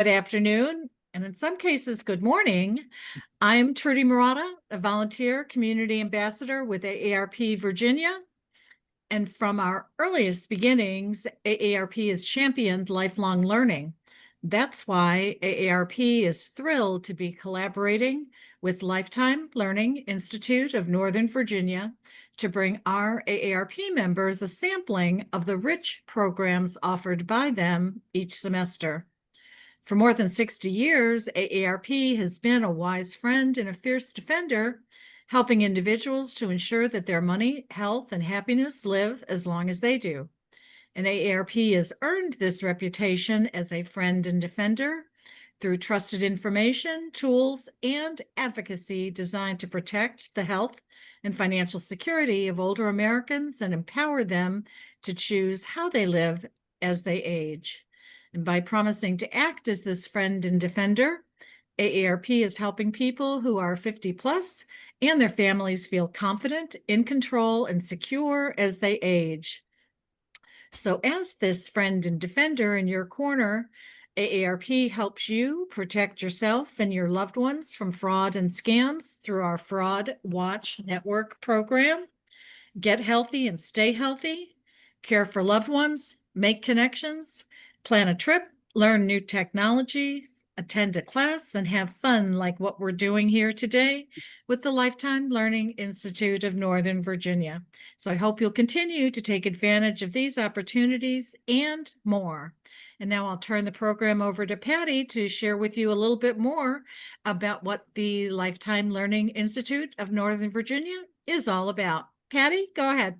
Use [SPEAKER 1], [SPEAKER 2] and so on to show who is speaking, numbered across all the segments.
[SPEAKER 1] Good afternoon, and in some cases, good morning. I'm Trudy Murata, a volunteer community ambassador with AARP Virginia. And from our earliest beginnings, AARP has championed lifelong learning. That's why AARP is thrilled to be collaborating with Lifetime Learning Institute of Northern Virginia to bring our AARP members a sampling of the rich programs offered by them each semester. For more than 60 years, AARP has been a wise friend and a fierce defender, helping individuals to ensure that their money, health, and happiness live as long as they do. And AARP has earned this reputation as a friend and defender through trusted information, tools, and advocacy designed to protect the health and financial security of older Americans and empower them to choose how they live as they age. And by promising to act as this friend and defender, AARP is helping people who are 50 plus and their families feel confident, in control, and secure as they age. So as this friend and defender in your corner, AARP helps you protect yourself and your loved ones from fraud and scams through our Fraud Watch Network program. Get healthy and stay healthy, care for loved ones, make connections, plan a trip, learn new technology, attend a class, and have fun like what we're doing here today with the Lifetime Learning Institute of Northern Virginia. So I hope you'll continue to take advantage of these opportunities and more. And now I'll turn the program over to Patty to share with you a little bit more about what the Lifetime Learning Institute of Northern Virginia is all about. Patty, go ahead.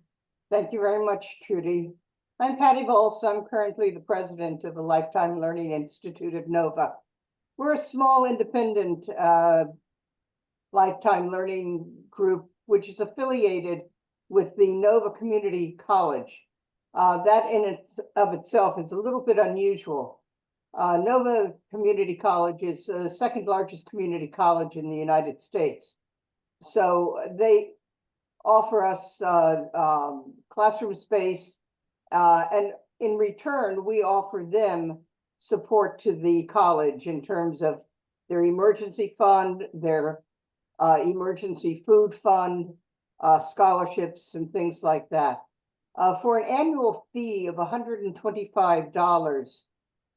[SPEAKER 2] Thank you very much, Trudy. I'm Patty Volz. I'm currently the president of the Lifetime Learning Institute of NOVA. We're a small independent lifetime learning group, which is affiliated with the NOVA Community College. That in of itself is a little bit unusual. NOVA Community College is the second largest community college in the United States. So they offer us classroom space, and in return, we offer them support to the college in terms of their emergency fund, their emergency food fund, scholarships, and things like that. For an annual fee of $125,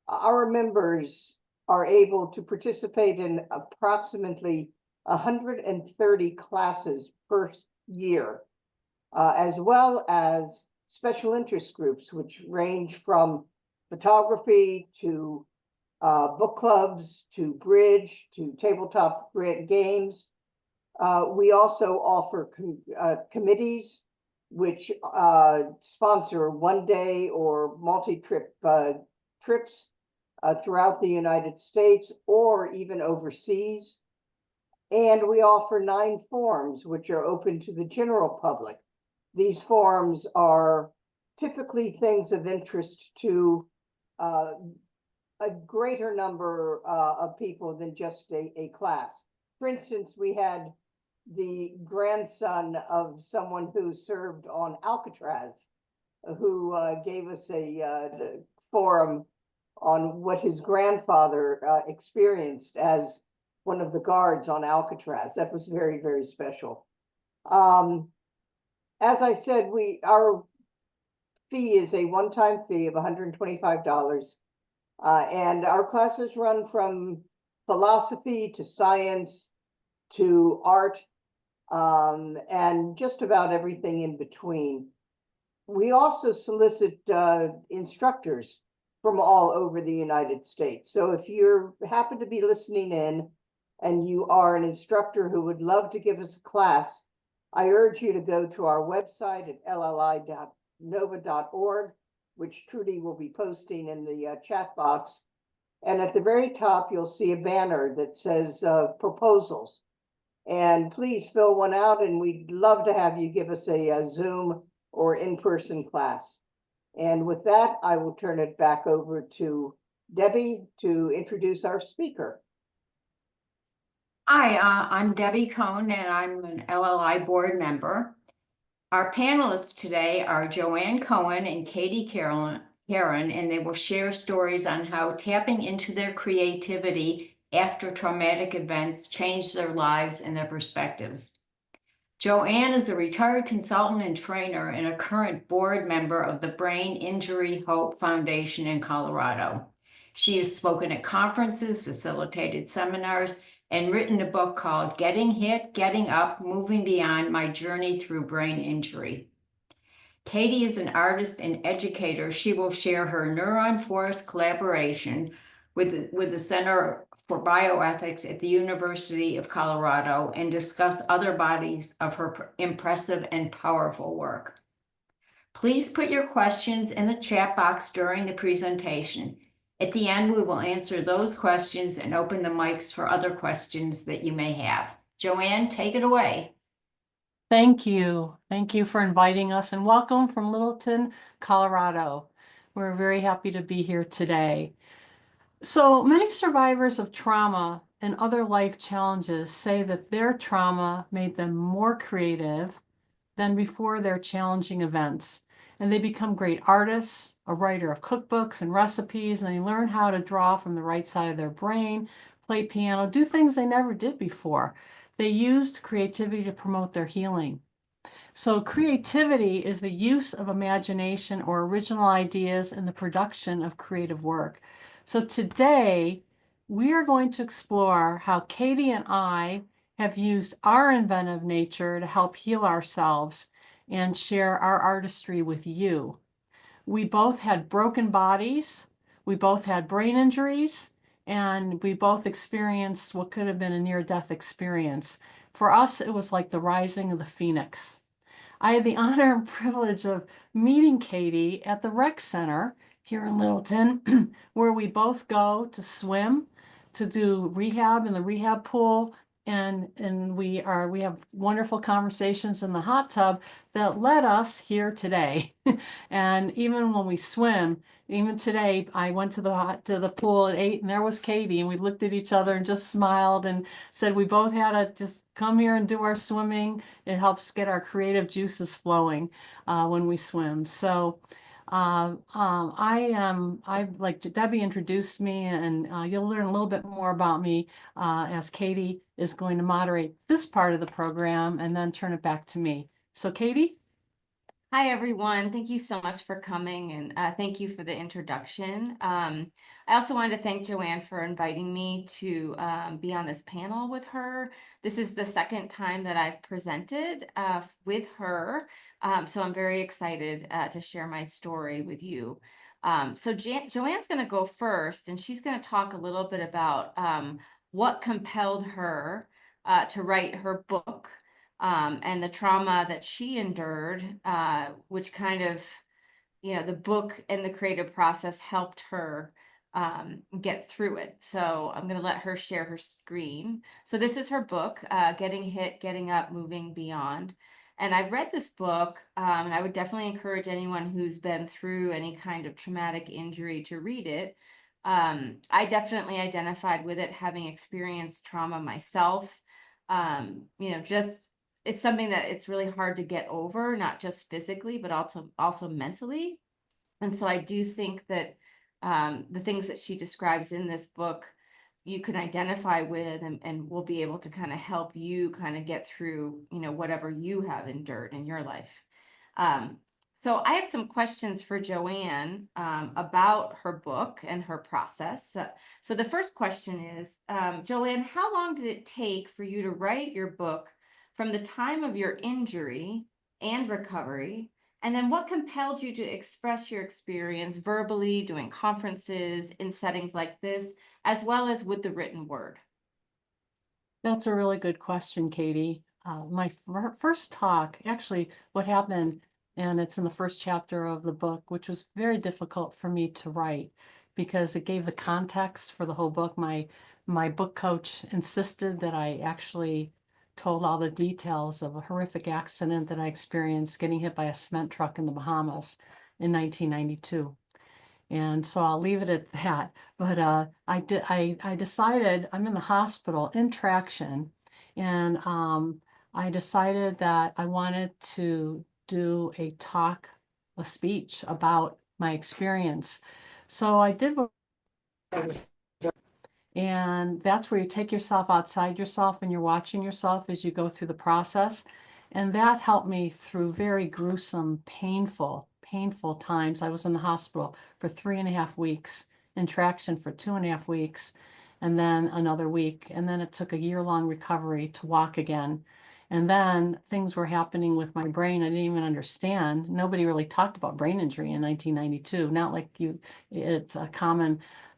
[SPEAKER 2] our members are able to participate in approximately 130 classes per year, as well as special interest groups, which range from photography to book clubs to bridge to tabletop games. We also offer committees which sponsor one-day or multi-trip trips throughout the United States or even overseas. And we offer 9 forums, which are open to the general public. These forums are typically things of interest to a greater number of people than just a class. For instance, we had the grandson of someone who served on Alcatraz, who gave us a forum on what his grandfather experienced as one of the guards on Alcatraz. That was very, very special. As I said, our fee is a one-time fee of $125. And our classes run from philosophy to science to art, and just about everything in between. We also solicit instructors from all over the United States. So if you happen to be listening in and you are an instructor who would love to give us a class, I urge you to go to our website at lli.nova.org, which Trudy will be posting in the chat box. And at the very top, you'll see a banner that says proposals. And please fill one out, and we'd love to have you give us a Zoom or in-person class. And with that, I will turn it back over to Debbie to introduce our speaker.
[SPEAKER 3] Hi, I'm Debbie Cohen, and I'm an LLI board member. Our panelists today are Joanne Cohen and Katie Caron, Caron, and they will share stories on how tapping into their creativity after traumatic events changed their lives and their perspectives. Joanne is a retired consultant and trainer and a current board member of the Brain Injury Hope Foundation in Colorado. She has spoken at conferences, facilitated seminars, and written a book called Getting Hit, Getting Up, Moving Beyond My Journey Through Brain Injury. Katie is an artist and educator. She will share her Neuron Forest collaboration with the Center for Bioethics at the University of Colorado and discuss other bodies of her impressive and powerful work. Please put your questions in the chat box during the presentation. At the end, we will answer those questions and open the mics for other questions that you may have. Joanne, take it away.
[SPEAKER 4] Thank you. Thank you for inviting us and welcome from Littleton, Colorado. We're very happy to be here today. So many survivors of trauma and other life challenges say that their trauma made them more creative than before their challenging events. And they become great artists, a writer of cookbooks and recipes, and they learn how to draw from the right side of their brain, play piano, do things they never did before. They used creativity to promote their healing. So creativity is the use of imagination or original ideas in the production of creative work. So today, we are going to explore how Katie and I have used our inventive nature to help heal ourselves and share our artistry with you. We both had broken bodies, we both had brain injuries, and we both experienced what could have been a near-death experience. For us, it was like the rising of the phoenix. I had the honor and privilege of meeting Katie at the rec center here in Littleton, where we both go to swim, to do rehab in the rehab pool, and we have wonderful conversations in the hot tub that led us here today. And even when we swim, even today, I went to the pool at 8, and there was Katie, and we looked at each other and just smiled and said we both had to just come here and do our swimming. It helps get our creative juices flowing when we swim. So like Debbie introduced me, and you'll learn a little bit more about me as Katie is going to moderate this part of the program and then turn it back to me. So Katie?
[SPEAKER 5] Hi, everyone. Thank you so much for coming, and thank you for the introduction. I also wanted to thank Joanne for inviting me to be on this panel with her. This is the second time that I've presented with her, so I'm very excited to share my story with you. Joanne's going to go first, and she's going to talk a little bit about what compelled her to write her book. And the trauma that she endured, which kind of, the book and the creative process helped her get through it. So I'm going to let her share her screen. So this is her book, Getting Hit, Getting Up, Moving Beyond. And I've read this book, and I would definitely encourage anyone who's been through any kind of traumatic injury to read it. I definitely identified with it, having experienced trauma myself. It's something that it's really hard to get over, not just physically, but also mentally. And so I do think that the things that she describes in this book, you can identify with, and will be able to kind of help you kind of get through, whatever you have endured in your life. So I have some questions for Joanne about her book and her process. So the first question is, Joanne, how long did it take for you to write your book from the time of your injury and recovery? And then what compelled you to express your experience verbally, doing conferences, in settings like this, as well as with the written word?
[SPEAKER 4] That's a really good question, Katie. My first talk, actually, what happened, and it's in the first chapter of the book, which was very difficult for me to write because it gave the context for the whole book. My book coach insisted that I actually told all the details of a horrific accident that I experienced getting hit by a cement truck in the Bahamas in 1992. And so I'll leave it at that. But I decided, I'm in the hospital in traction, and I decided that I wanted to do a speech about my experience. So I did what, and that's where you take yourself outside yourself and you're watching yourself as you go through the process. And that helped me through very gruesome, painful times. I was in the hospital for 3.5 weeks, in traction for 2.5 weeks, and then another week. And then it took a year-long recovery to walk again. And then things were happening with my brain I didn't even understand. Nobody really talked about brain injury in 1992. Not like it's a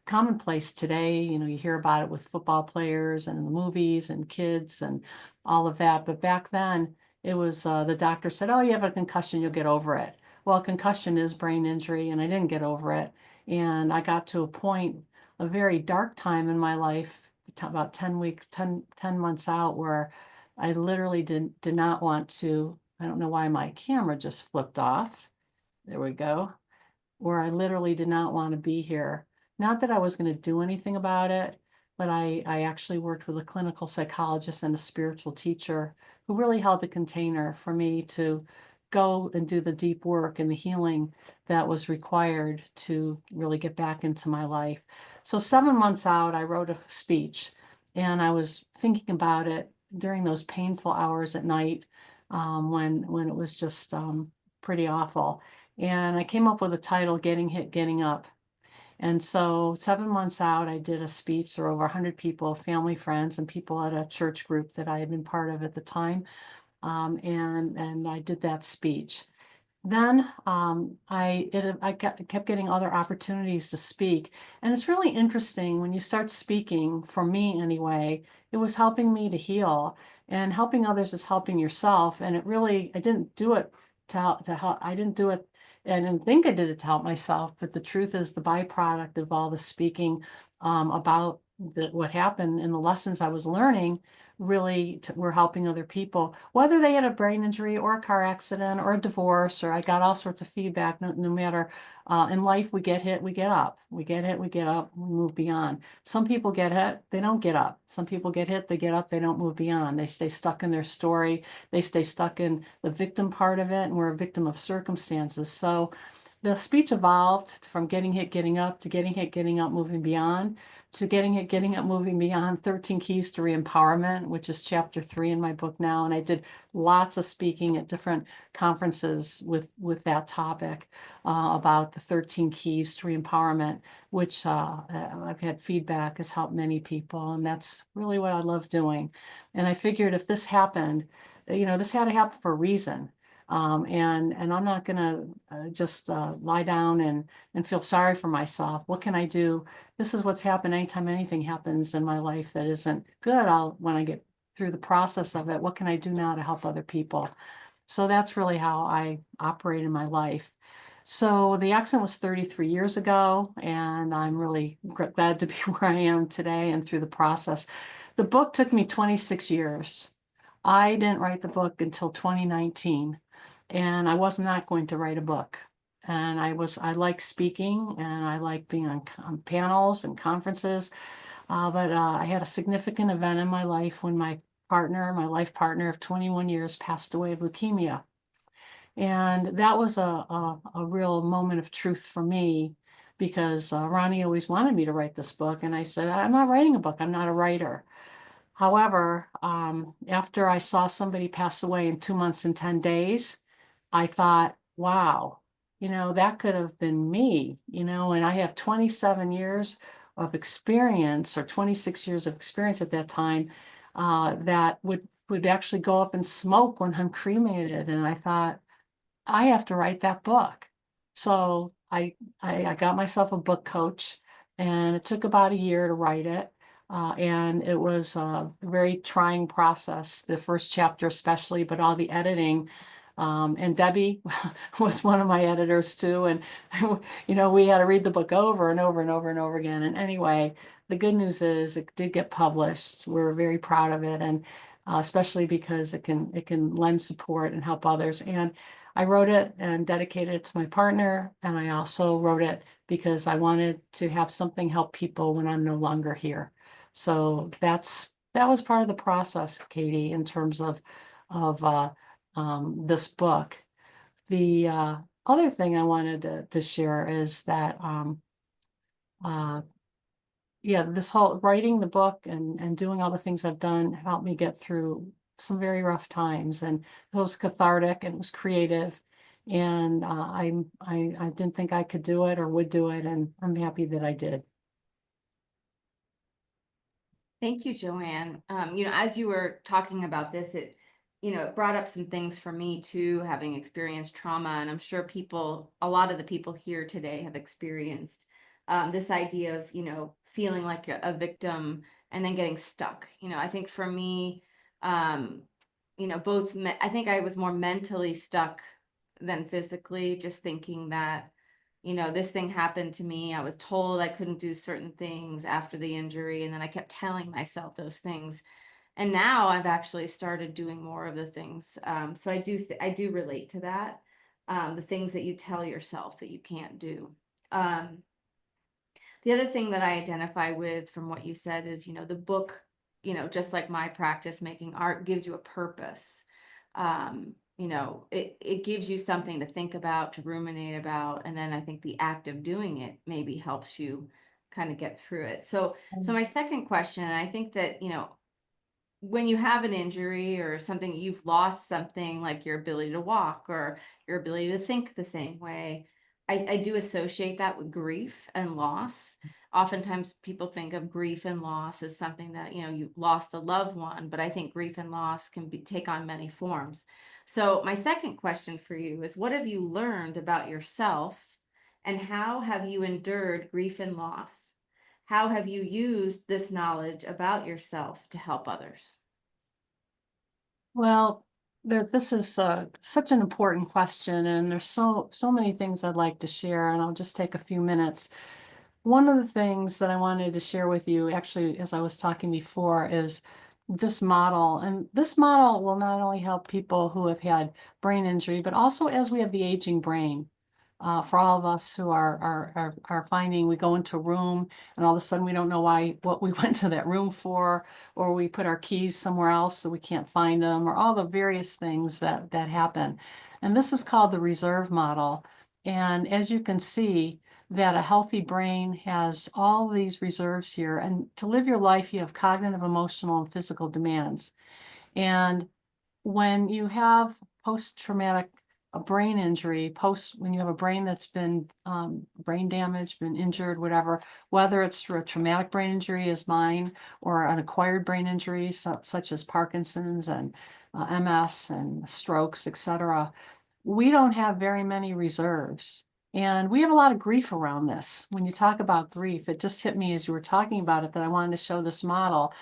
[SPEAKER 4] commonplace today. You know, you hear about it with football players and in the movies and kids and all of that. But back then, it was the doctor said, "Oh, you have a concussion, you'll get over it." Well, concussion is brain injury, and I didn't get over it. And I got to a point, a very dark time in my life, about 10 weeks, 10 months out, where I literally did not want to. I don't know why my camera just flipped off. There we go. Where I literally did not want to be here. Not that I was going to do anything about it, but I actually worked with a clinical psychologist and a spiritual teacher who really held the container for me to go and do the deep work and the healing that was required to really get back into my life. So 7 months out, I wrote a speech, and I was thinking about it during those painful hours at night, when it was just pretty awful. And I came up with a title, Getting Hit, Getting Up. And so 7 months out, I did a speech. There were over 100 people, family, friends, and people at a church group that I had been part of at the time. And I did that speech. Then I kept getting other opportunities to speak. And it's really interesting when you start speaking, for me anyway, it was helping me to heal, and helping others is helping yourself. And it really, I didn't do it to help. I didn't do it, and I didn't think I did it to help myself. But the truth is, the byproduct of all the speaking about what happened and the lessons I was learning really were helping other people, whether they had a brain injury or a car accident or a divorce, or I got all sorts of feedback. No matter, in life, we get hit, we get up, we get hit, we get up, we move beyond. Some people get hit, they don't get up. Some people get hit, they get up, they don't move beyond. They stay stuck in their story. They stay stuck in the victim part of it, and we're a victim of circumstances. So the speech evolved from getting hit, getting up, to getting hit, getting up, moving beyond, to getting hit, getting up, moving beyond, 13 Keys to Re-Empowerment, which is chapter 3 in my book now. And I did lots of speaking at different conferences with that topic, about the 13 Keys to Re-Empowerment, which I've had feedback has helped many people. And that's really what I love doing. And I figured if this happened, this had to happen for a reason. And I'm not going to just lie down and feel sorry for myself. What can I do? This is what's happened anytime anything happens in my life that isn't good. When I get through the process of it, what can I do now to help other people? So that's really how I operate in my life. So the accident was 33 years ago, and I'm really glad to be where I am today and through the process. The book took me 26 years. I didn't write the book until 2019. And I was not going to write a book. And I like speaking, and I like being on panels and conferences. But I had a significant event in my life when my life partner of 21 years, passed away of leukemia. And that was a real moment of truth for me, because Ronnie always wanted me to write this book. And I said, I'm not writing a book. I'm not a writer. However, after I saw somebody pass away in 2 months and 10 days, I thought, wow, that could have been me, and I have 27 years of experience, or 26 years of experience at that time, that would actually go up in smoke when I'm cremated. And I thought, I have to write that book. So I got myself a book coach, and it took about a year to write it. And it was a very trying process, the first chapter especially, but all the editing. And Debbie was one of my editors too. And, we had to read the book over and over and over and over again. And anyway, the good news is it did get published. We're very proud of it. And especially because it can lend support and help others. And I wrote it and dedicated it to my partner. And I also wrote it because I wanted to have something help people when I'm no longer here. So that was part of the process, Katie, in terms of this book. The other thing I wanted to share is that, yeah, this whole writing the book and doing all the things I've done helped me get through some very rough times, and it was cathartic and it was creative. And I didn't think I could do it or would do it, and I'm happy that I did.
[SPEAKER 5] Thank you, Joanne. As you were talking about this, it brought up some things for me too, having experienced trauma, and I'm sure a lot of the people here today have experienced this idea of, feeling like a victim and then getting stuck. I think for me, I think I was more mentally stuck than physically, just thinking that, this thing happened to me. I was told I couldn't do certain things after the injury, and then I kept telling myself those things. And now I've actually started doing more of the things. So I do relate to that. The things that you tell yourself that you can't do. The other thing that I identify with from what you said is, the book, just like my practice making art, gives you a purpose. It gives you something to think about, to ruminate about, and then I think the act of doing it maybe helps you kind of get through it. So my second question, and I think that, when you have an injury or something, you've lost something like your ability to walk or your ability to think the same way. I do associate that with grief and loss. Oftentimes people think of grief and loss as something that, you lost a loved one, but I think grief and loss can take on many forms. So my second question for you is, what have you learned about yourself, and how have you endured grief and loss? How have you used this knowledge about yourself to help others?
[SPEAKER 4] Well, this is such an important question, and there's so many things I'd like to share, and I'll just take a few minutes. One of the things that I wanted to share with you, actually, as I was talking before, is this model. And this model will not only help people who have had brain injury, but also as we have the aging brain. For all of us who are finding we go into a room and all of a sudden we don't know what we went to that room for, or we put our keys somewhere else so we can't find them, or all the various things that happen. And this is called the reserve model. And as you can see, that a healthy brain has all these reserves here. And to live your life, you have cognitive, emotional, and physical demands. And when you have post-traumatic brain injury, when you have a brain that's been brain damaged, been injured, whatever, whether it's through a traumatic brain injury as mine or an acquired brain injury such as Parkinson's and MS and strokes, etc., we don't have very many reserves. And we have a lot of grief around this. When you talk about grief, it just hit me as you were talking about it that I wanted to show this model,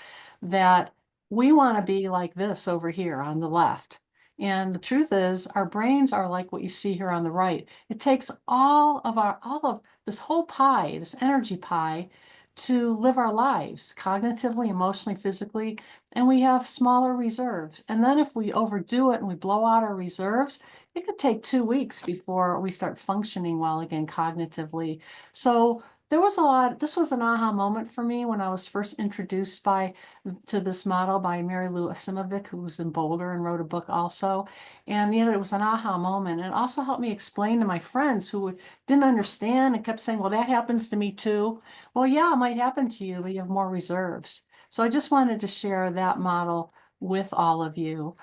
[SPEAKER 4] that we want to be like this over here on the left. And the truth is, our brains are like what you see here on the right. It takes all of this whole pie, this energy pie, to live our lives cognitively, emotionally, physically, and we have smaller reserves. And then if we overdo it and we blow out our reserves, it could take 2 weeks before we start functioning well again cognitively. So this was an aha moment for me when I was first introduced to this model by Mary Lou Asimovic, who was in Boulder and wrote a book also. And it was an aha moment. And it also helped me explain to my friends who didn't understand and kept saying, well, that happens to me too. Well, yeah, it might happen to you, but you have more reserves. So I just wanted to share that model with all of you,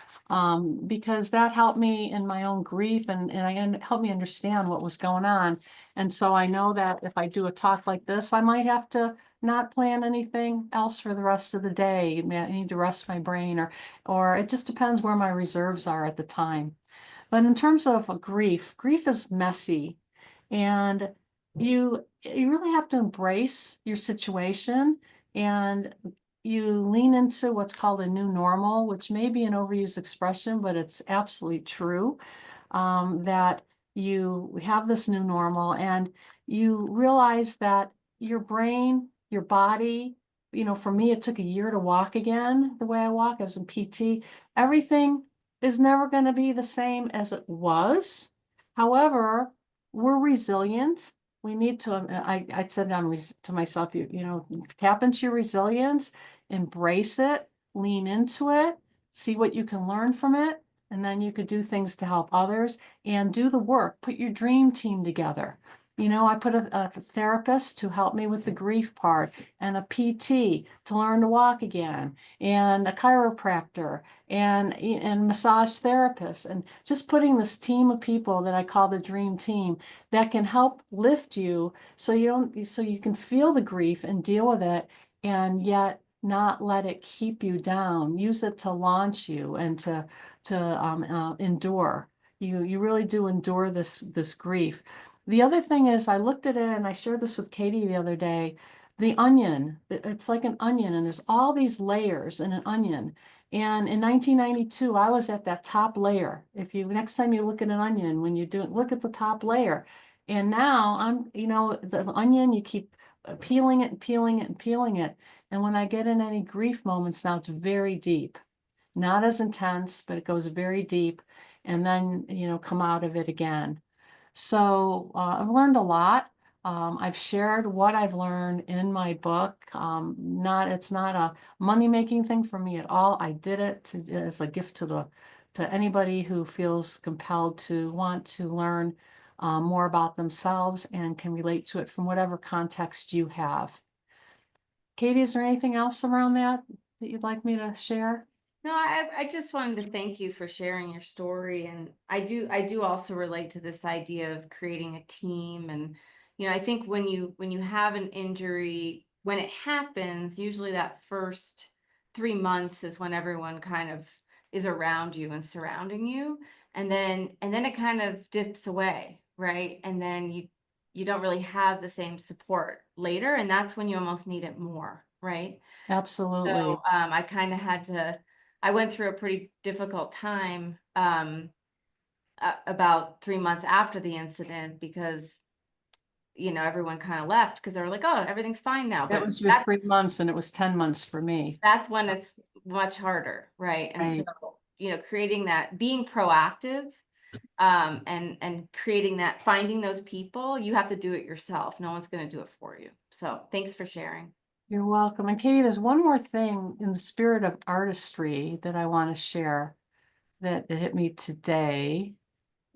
[SPEAKER 4] because that helped me in my own grief and helped me understand what was going on. And so I know that if I do a talk like this, I might have to not plan anything else for the rest of the day. I need to rest my brain, or it just depends where my reserves are at the time. But in terms of grief is messy, and you really have to embrace your situation, and you lean into what's called a new normal, which may be an overused expression, but it's absolutely true, that you have this new normal and you realize that your brain, your body, for me, it took a year to walk again the way I walk. I was in PT. Everything is never going to be the same as it was. However, we're resilient. We need to, I said to myself, tap into your resilience, embrace it, lean into it, see what you can learn from it, and then you could do things to help others and do the work. Put your dream team together. You know, I put a therapist to help me with the grief part, and a PT to learn to walk again, and a chiropractor, and massage therapist, and just putting this team of people that I call the dream team that can help lift you so you can feel the grief and deal with it, and yet not let it keep you down. Use it to launch you and to endure. You really do endure this grief. The other thing is, I looked at it and I shared this with Katie the other day. The onion, it's like an onion, and there's all these layers in an onion. And in 1992, I was at that top layer. If you next time you look at an onion, when you do it, look at the top layer. And now the onion, you keep peeling it and peeling it and peeling it. And when I get in any grief moments now, it's very deep, not as intense, but it goes very deep, and then, come out of it again. So I've learned a lot. I've shared what I've learned in my book. It's not a money-making thing for me at all. I did it as a gift to anybody who feels compelled to want to learn more about themselves and can relate to it from whatever context you have. Katie, is there anything else around that you'd like me to share?
[SPEAKER 5] No, I just wanted to thank you for sharing your story. And I do also relate to this idea of creating a team. And, I think when you have an injury, when it happens, usually that first 3 months is when everyone kind of is around you and surrounding you. And then it kind of dips away, right? And then you don't really have the same support later. And that's when you almost need it more, right?
[SPEAKER 4] Absolutely.
[SPEAKER 5] So I kind of I went through a pretty difficult time about 3 months after the incident, because everyone kind of left because they were like, oh, everything's fine now.
[SPEAKER 4] That
[SPEAKER 5] But
[SPEAKER 4] was your 3 months, and it was 10 months for me.
[SPEAKER 5] that's when it's much harder, right? And
[SPEAKER 4] Right.
[SPEAKER 5] so creating that, being proactive, and creating that, finding those people, you have to do it yourself. No one's going to do it for you. So thanks for sharing.
[SPEAKER 4] You're welcome. And Katie, there's one more thing in the spirit of artistry that I want to share that it hit me today.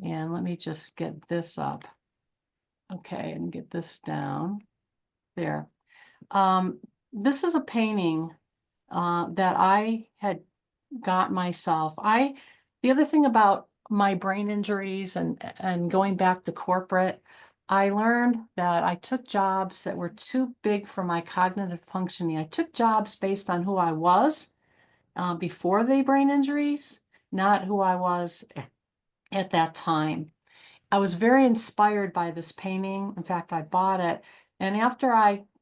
[SPEAKER 4] And let me just get this up. Okay, and get this down there. This is a painting that I had got myself. The other thing about my brain injuries and going back to corporate, I learned that I took jobs that were too big for my cognitive functioning. I took jobs based on who I was before the brain injuries, not who I was at that time. I was very inspired by this painting. In fact, I bought it. And after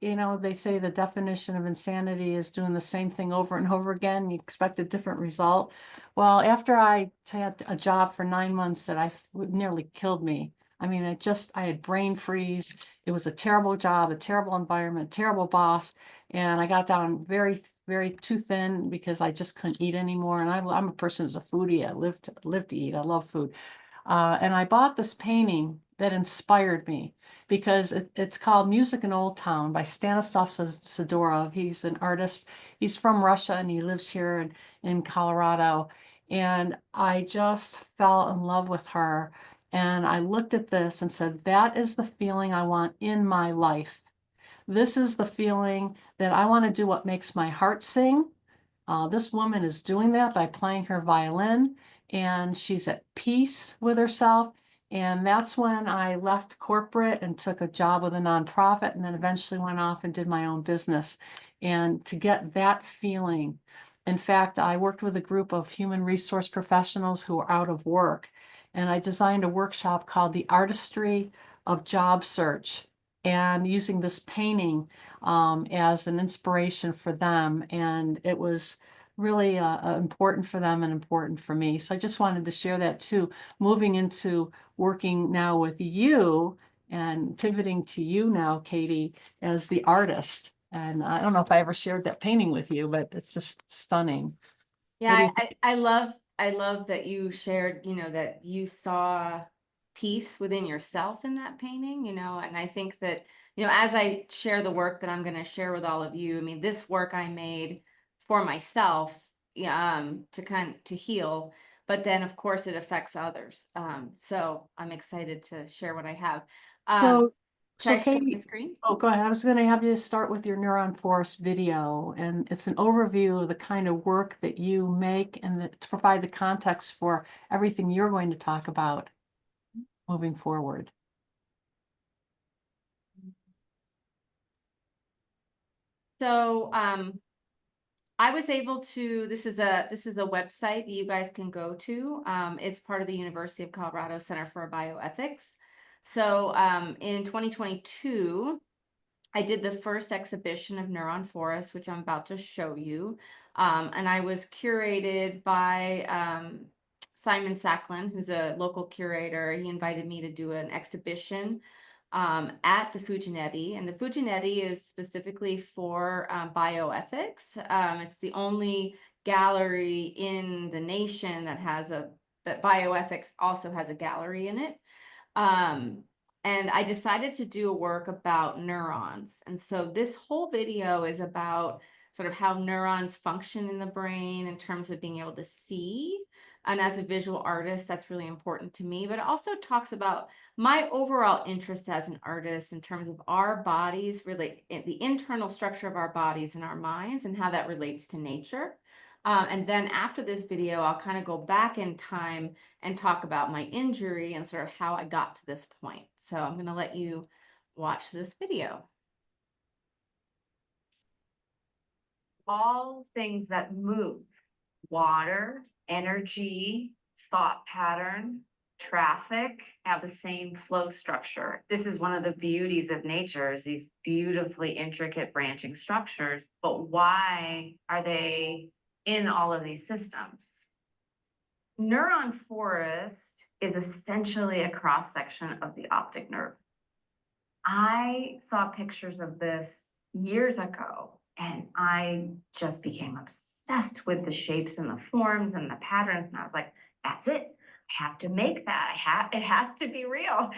[SPEAKER 4] they say the definition of insanity is doing the same thing over and over again. You expect a different result. Well, after I had a job for 9 months that nearly killed me. I mean, I had brain freeze. It was a terrible job, a terrible environment, terrible boss. And I got down very, very too thin because I just couldn't eat anymore. And I'm a person who's a foodie. I live to eat. I love food. And I bought this painting that inspired me because it's called Music in Old Town by Stanislav Sidorov. He's an artist. He's from Russia and he lives here in Colorado. And I just fell in love with her. And I looked at this and said, that is the feeling I want in my life. This is the feeling that I want to do what makes my heart sing. This woman is doing that by playing her violin, and she's at peace with herself. And that's when I left corporate and took a job with a nonprofit, and then eventually went off and did my own business. And to get that feeling, in fact, I worked with a group of human resource professionals who were out of work, and I designed a workshop called The Artistry of Job Search, and using this painting as an inspiration for them. And it was really important for them and important for me. So I just wanted to share that too, moving into working now with you and pivoting to you now, Katie, as the artist. And I don't know if I ever shared that painting with you, but it's just stunning.
[SPEAKER 5] Yeah, I love that you shared, that you saw peace within yourself in that painting, and I think that, as I share the work that I'm going to share with all of you, I mean, this work I made for myself, to heal, but then of course it affects others. So I'm excited to share what I have.
[SPEAKER 4] So,
[SPEAKER 5] Should I share my
[SPEAKER 4] Katie,
[SPEAKER 5] screen?
[SPEAKER 4] oh, go ahead. I was going to have you start with your Neuron Forest video, and it's an overview of the kind of work that you make and to provide the context for everything you're going to talk about moving forward.
[SPEAKER 5] So I was able to, this is a website that you guys can go to. It's part of the University of Colorado Center for Bioethics. So in 2022, I did the first exhibition of Neuron Forest, which I'm about to show you. And I was curated by Simon Sacklin, who's a local curator. He invited me to do an exhibition at the Fujinetti. And the Fujinetti is specifically for bioethics. It's the only gallery in the nation that that bioethics also has a gallery in it. And I decided to do a work about neurons. And so this whole video is about sort of how neurons function in the brain in terms of being able to see. And as a visual artist, that's really important to me, but it also talks about my overall interest as an artist in terms of our bodies, really the internal structure of our bodies and our minds and how that relates to nature. And then after this video, I'll kind of go back in time and talk about my injury and sort of how I got to this point. So I'm going to let you watch this video. All things that move, water, energy, thought pattern, traffic, have the same flow structure. This is one of the beauties of nature, is these beautifully intricate branching structures. But why are they in all of these systems? Neuron forest is essentially a cross-section of the optic nerve. I saw pictures of this years ago, and I just became obsessed with the shapes and the forms and the patterns. And I was like, that's it. I have to make that. It has to be real.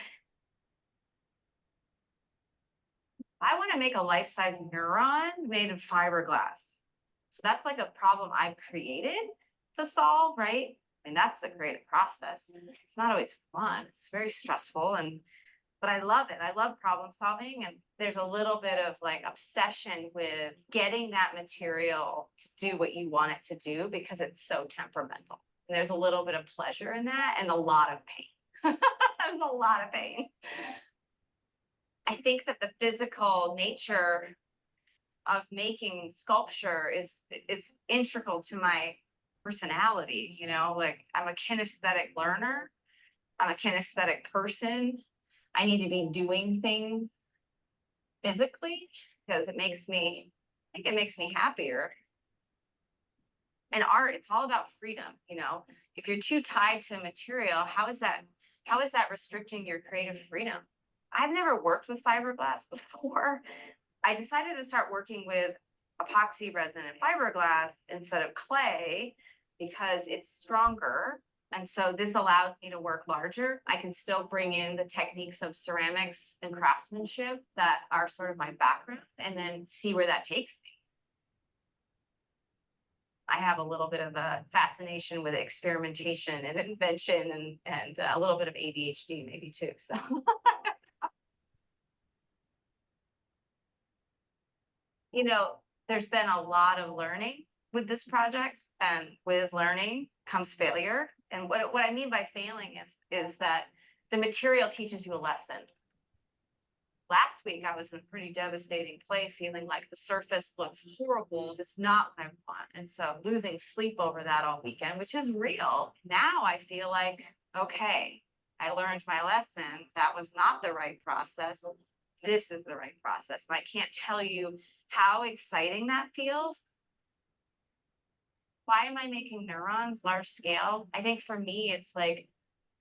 [SPEAKER 5] I want to make a life-size neuron made of fiberglass. So that's like a problem I've created to solve, right? I mean, that's the creative process. It's not always fun. It's very stressful, but I love it. I love problem solving. And there's a little bit of like obsession with getting that material to do what you want it to do because it's so temperamental. And there's a little bit of pleasure in that and a lot of pain. There's a lot of pain. I think that the physical nature of making sculpture is integral to my personality. You know, like I'm a kinesthetic learner. I'm a kinesthetic person. I need to be doing things physically because I think it makes me happier. And art, it's all about freedom. You know, if you're too tied to material, how is that restricting your creative freedom? I've never worked with fiberglass before. I decided to start working with epoxy resin and fiberglass instead of clay because it's stronger. And so this allows me to work larger. I can still bring in the techniques of ceramics and craftsmanship that are sort of my background and then see where that takes me. I have a little bit of a fascination with experimentation and invention and a little bit of ADHD maybe too. So you know, there's been a lot of learning with this project, and with learning comes failure. And what I mean by failing is that the material teaches you a lesson. Last week, I was in a pretty devastating place, feeling like the surface looks horrible. It's not what I want. And so losing sleep over that all weekend, which is real. Now I feel like, okay, I learned my lesson. That was not the right process. This is the right process. And I can't tell you how exciting that feels. Why am I making neurons large scale? I think for me, it's like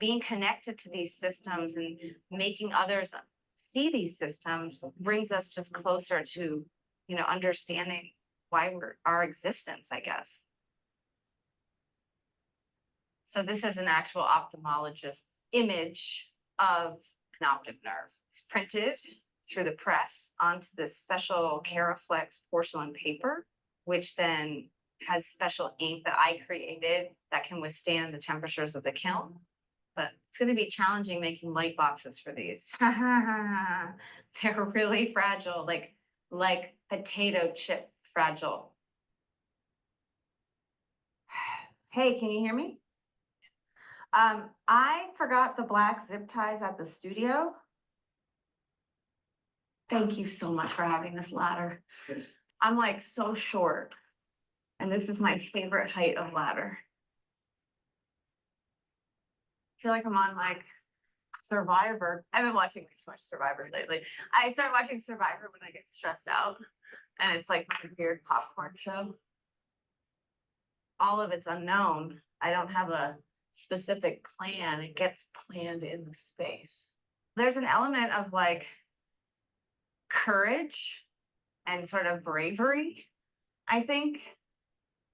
[SPEAKER 5] being connected to these systems and making others see these systems brings us just closer to, you know, understanding why our existence, I guess. So this is an actual ophthalmologist's image of an optic nerve. It's printed through the press onto this special Caraflex porcelain paper, which then
[SPEAKER 6] has special ink that I created that can withstand the temperatures of the kiln. But it's going to be challenging making light boxes for these. They're really fragile, like potato chip fragile. Hey, can you hear me? I forgot the black zip ties at the studio. Thank you so much for having this ladder. I'm like so short, and this is my favorite height of ladder. I feel like I'm on like Survivor. I've been watching too much Survivor lately. I start watching Survivor when I get stressed out, and it's like my weird popcorn show. All of it's unknown. I don't have a specific plan. It gets planned in the space. There's an element of like courage and sort of bravery, I think,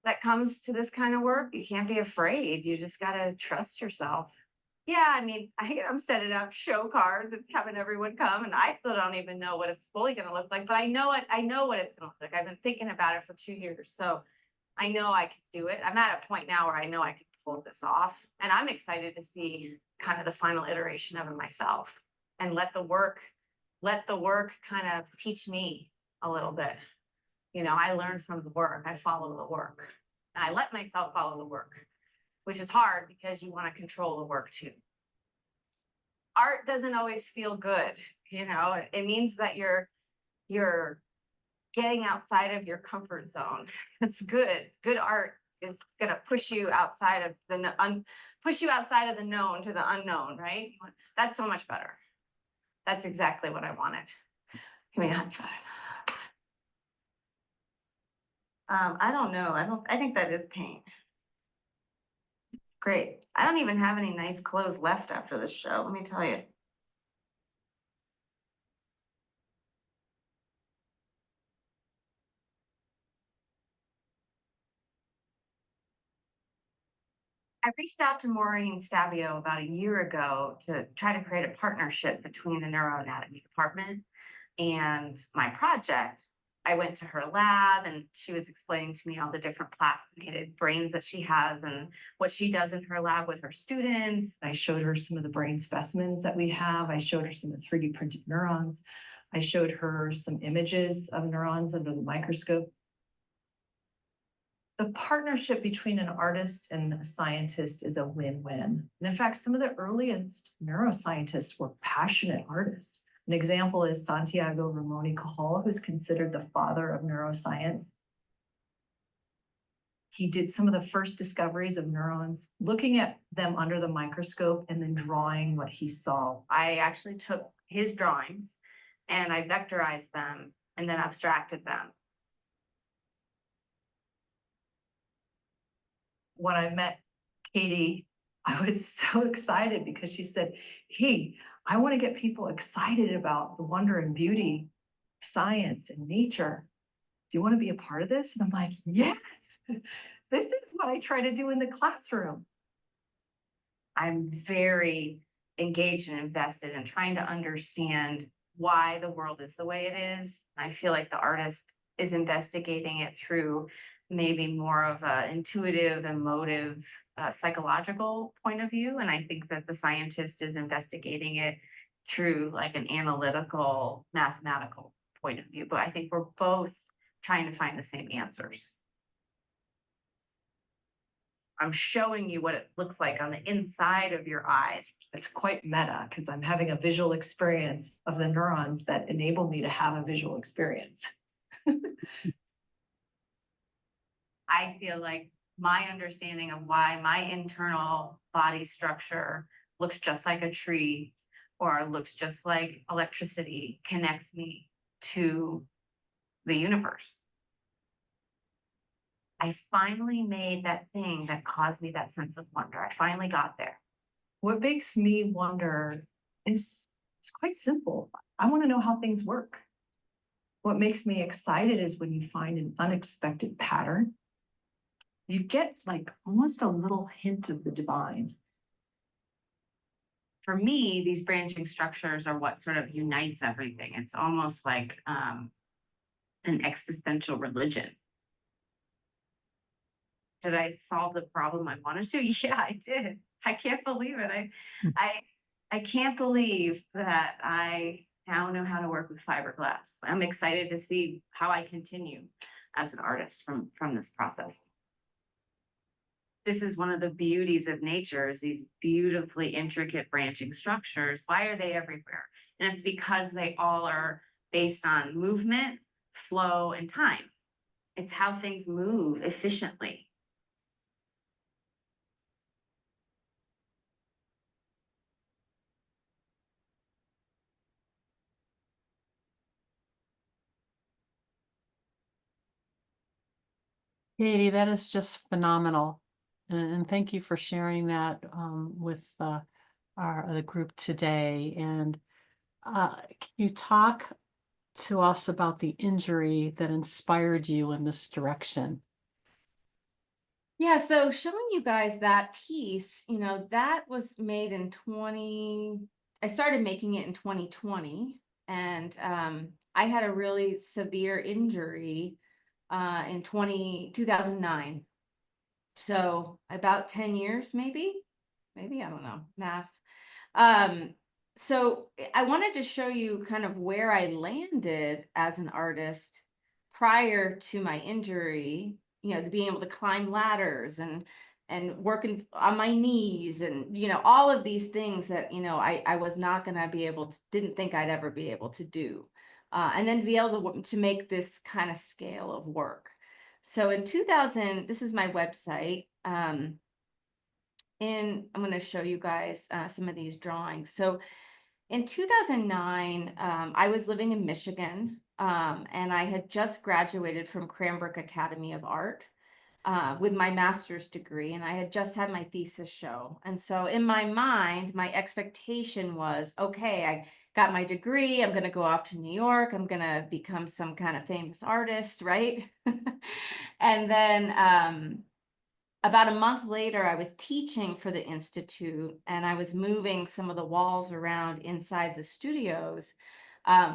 [SPEAKER 6] that comes to this kind of work. You can't be afraid. You just got to trust yourself. Yeah, I mean, I'm setting up show cards and having everyone come, and I still don't even know what it's fully going to look like, but I know it. I know what it's going to look like. I've been thinking about it for 2 years, so I know I can do it. I'm at a point now where I know I can pull this off, and I'm excited to see kind of the final iteration of it myself and let the work kind of teach me a little bit. You know, I learned from the work. I follow the work, and I let myself follow the work, which is hard because you want to control the work too. Art doesn't always feel good. You know, it means that you're getting outside of your comfort zone. It's good. Good art is gonna push you outside of the known to the unknown, right? That's so much better. That's exactly what I wanted. Give me a high five. I don't know. I think that is paint. Great. I don't even have any nice clothes left after this show, let me tell you. I reached out to Maureen Stabio about a year ago to try to create a partnership between the neuroanatomy department and my project. I went to her lab and she was explaining to me all the different plastinated brains that she has and what she does in her lab with her students. I showed her some of the brain specimens that we have. I showed her some of the 3D printed neurons. I showed her some images of neurons under the microscope. The partnership between an artist and a scientist is a win-win. And in fact, some of the earliest neuroscientists were passionate artists. An example is Santiago Ramon y Cajal, who's considered the father of neuroscience. He did some of the first discoveries of neurons, looking at them under the microscope and then drawing what he saw. I actually took his drawings and I vectorized them and then abstracted them. When I met Katie, I was so excited because she said, hey, I want to get people excited about the wonder and beauty of science and nature. Do you want to be a part of this? And I'm like, yes, this is what I try to do in the classroom. I'm very engaged and invested in trying to understand why the world is the way it is. I feel like the artist is investigating it through maybe more of an intuitive, emotive, psychological point of view. And I think that the scientist is investigating it through like an analytical, mathematical point of view. But I think we're both trying to find the same answers. I'm showing you what it looks like on the inside of your eyes. It's quite meta because I'm having a visual experience of the neurons that enable me to have a visual experience. I feel like my understanding of why my internal body structure looks just like a tree or looks just like electricity connects me to the universe. I finally made that thing that caused me that sense of wonder. I finally got there. What makes me wonder is it's quite simple. I want to know how things work. What makes me excited is when you find an unexpected pattern. You get like almost a little hint of the divine. For me, these branching structures are what sort of unites everything. It's almost like an existential religion. did I solve the problem I wanted to? Yeah, I did. I can't believe it. I can't believe that I now know how to work with fiberglass. I'm excited to see how I continue as an artist from this process. This is one of the beauties of nature, is these beautifully intricate branching structures. Why are they everywhere? And it's because they all are based on movement, flow, and time. It's how things move efficiently.
[SPEAKER 4] Katie, that is just phenomenal. And thank you for sharing that with the group today. And can you talk to us about the injury that inspired you in this direction?
[SPEAKER 5] Yeah, so showing you guys that piece, that was made in I started making it in 2020, and I had a really severe injury in 2009. So about 10 years, maybe, I don't know, math. So I wanted to show you kind of where I landed as an artist prior to my injury, to being able to climb ladders and working on my knees and, all of these things that, I was not going to be able to, didn't think I'd ever be able to do. And then to be able to make this kind of scale of work. So in 2000, this is my website. I'm going to show you guys some of these drawings. So in 2009, I was living in Michigan, and I had just graduated from Cranbrook Academy of Art with my master's degree, and I had just had my thesis show. And so in my mind, my expectation was, okay, I got my degree, I'm going to go off to New York, I'm going to become some kind of famous artist, right? And then about a month later, I was teaching for the Institute, and I was moving some of the walls around inside the studios,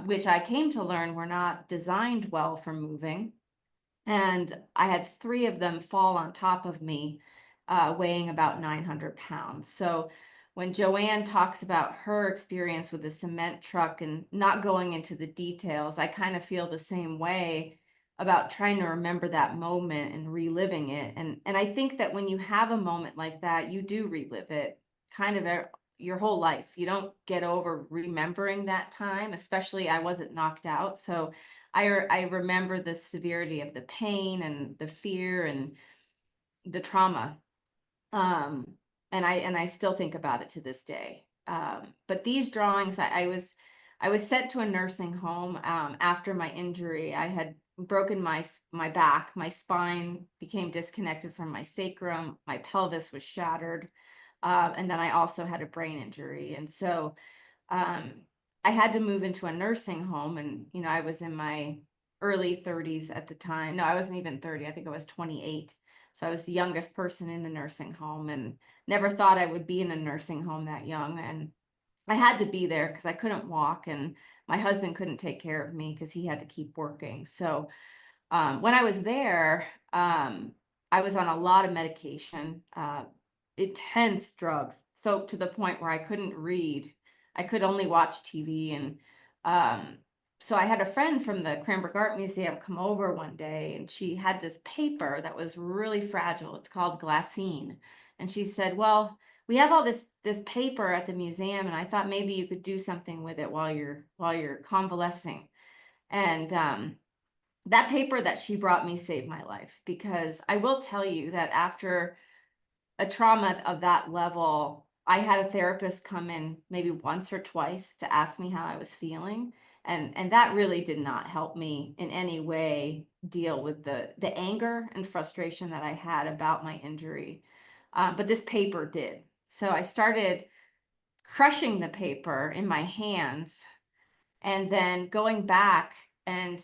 [SPEAKER 5] which I came to learn were not designed well for moving. And I had 3 of them fall on top of me, weighing about 900 pounds. So when Joanne talks about her experience with the cement truck and not going into the details, I kind of feel the same way about trying to remember that moment and reliving it. And I think that when you have a moment like that, you do relive it kind of your whole life. You don't get over remembering that time, especially I wasn't knocked out. So I remember the severity of the pain and the fear and the trauma. And I still think about it to this day. But these drawings, I was sent to a nursing home after my injury. I had broken my back, my spine became disconnected from my sacrum, my pelvis was shattered, and then I also had a brain injury. And so I had to move into a nursing home, and I was in my early 30s at the time. No, I wasn't even 30. I think I was 28. So I was the youngest person in the nursing home, and never thought I would be in a nursing home that young. And I had to be there because I couldn't walk, and my husband couldn't take care of me because he had to keep working. So when I was there, I was on a lot of medication, intense drugs, so to the point where I couldn't read. I could only watch TV. And so I had a friend from the Cranbrook Art Museum come over one day, and she had this paper that was really fragile. It's called glassine. And she said, well, we have all this paper at the museum, and I thought maybe you could do something with it while you're convalescing. And that paper that she brought me saved my life, because I will tell you that after a trauma of that level, I had a therapist come in maybe once or twice to ask me how I was feeling. And that really did not help me in any way deal with the anger and frustration that I had about my injury. But this paper did. So I started crushing the paper in my hands, and then going back and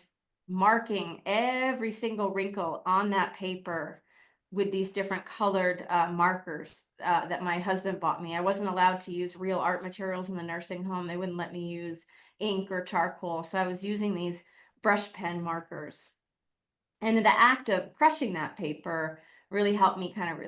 [SPEAKER 5] marking every single wrinkle on that paper with these different colored markers that my husband bought me. I wasn't allowed to use real art materials in the nursing home. They wouldn't let me use ink or charcoal. So I was using these brush pen markers. And in the act of crushing that paper, really helped me kind of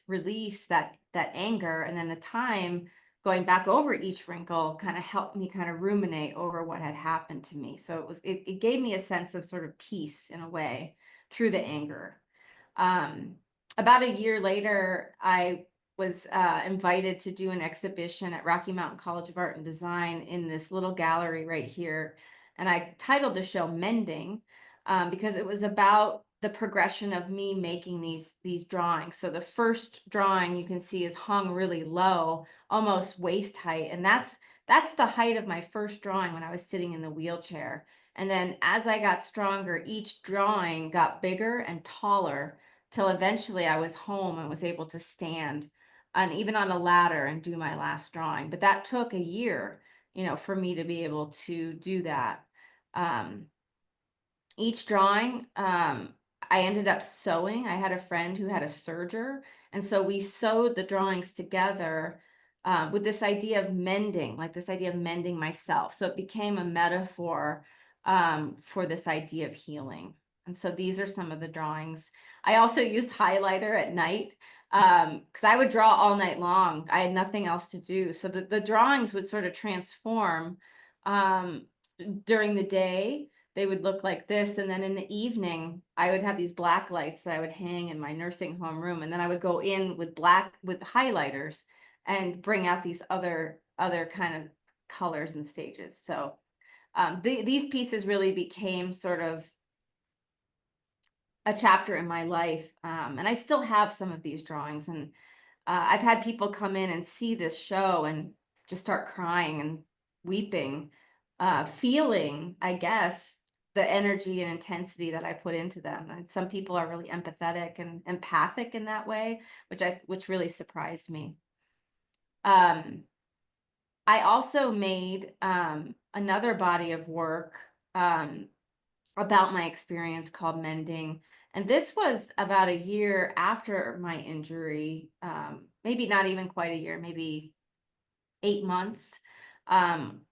[SPEAKER 5] release that anger. And then the time going back over each wrinkle kind of helped me kind of ruminate over what had happened to me. So it gave me a sense of sort of peace in a way through the anger. About a year later, I was invited to do an exhibition at Rocky Mountain College of Art and Design in this little gallery right here. And I titled the show Mending, because it was about the progression of me making these drawings. So the first drawing you can see is hung really low, almost waist height. And that's the height of my first drawing when I was sitting in the wheelchair. And then as I got stronger, each drawing got bigger and taller till eventually I was home and was able to stand and even on a ladder and do my last drawing. But that took a year, for me to be able to do that. Each drawing, I ended up sewing. I had a friend who had a serger, and so we sewed the drawings together with this idea of mending, like this idea of mending myself. So it became a metaphor for this idea of healing. And so these are some of the drawings. I also used highlighter at night because I would draw all night long. I had nothing else to do. So the drawings would sort of transform during the day. They would look like this. And then in the evening, I would have these black lights that I would hang in my nursing home room. And then I would go in with highlighters and bring out these other kind of colors and stages. So these pieces really became sort of a chapter in my life. And I still have some of these drawings. And I've had people come in and see this show and just start crying and weeping, feeling, I guess, the energy and intensity that I put into them. And some people are really empathetic and empathic in that way, which really surprised me. I also made another body of work about my experience called Mending. And this was about a year after my injury, maybe not even quite a year, maybe 8 months.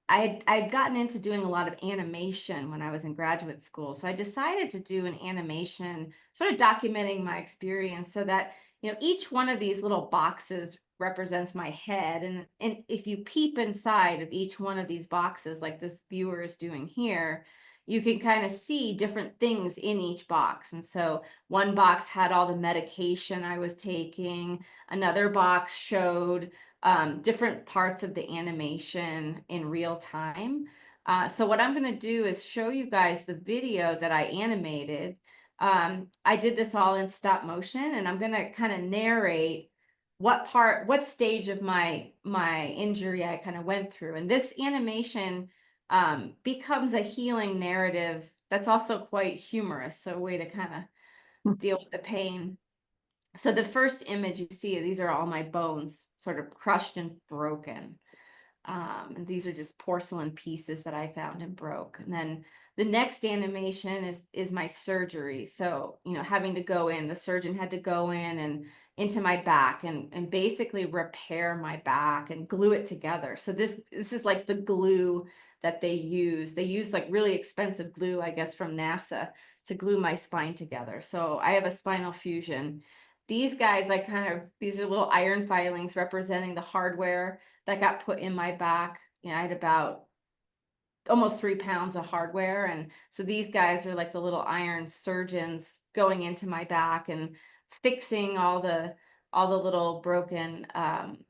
[SPEAKER 5] I'd gotten into doing a lot of animation when I was in graduate school. So I decided to do an animation sort of documenting my experience so that, each one of these little boxes represents my head. And if you peep inside of each one of these boxes, like this viewer is doing here, you can kind of see different things in each box. And so one box had all the medication I was taking. Another box showed different parts of the animation in real time. So what I'm going to do is show you guys the video that I animated. I did this all in stop motion, and I'm going to kind of narrate what stage of my injury I kind of went through. And this animation becomes a healing narrative that's also quite humorous, so a way to kind of deal with the pain. So the first image you see, these are all my bones sort of crushed and broken. And these are just porcelain pieces that I found and broke. And then the next animation is my surgery. So, having to go in, the surgeon had to go in and into my back and basically repair my back and glue it together. So this is like the glue that they use. They use like really expensive glue, I guess, from NASA to glue my spine together. So I have a spinal fusion. These guys, these are little iron filings representing the hardware that got put in my back. I had about almost 3 pounds of hardware. And so these guys are like the little iron surgeons going into my back and fixing all the little broken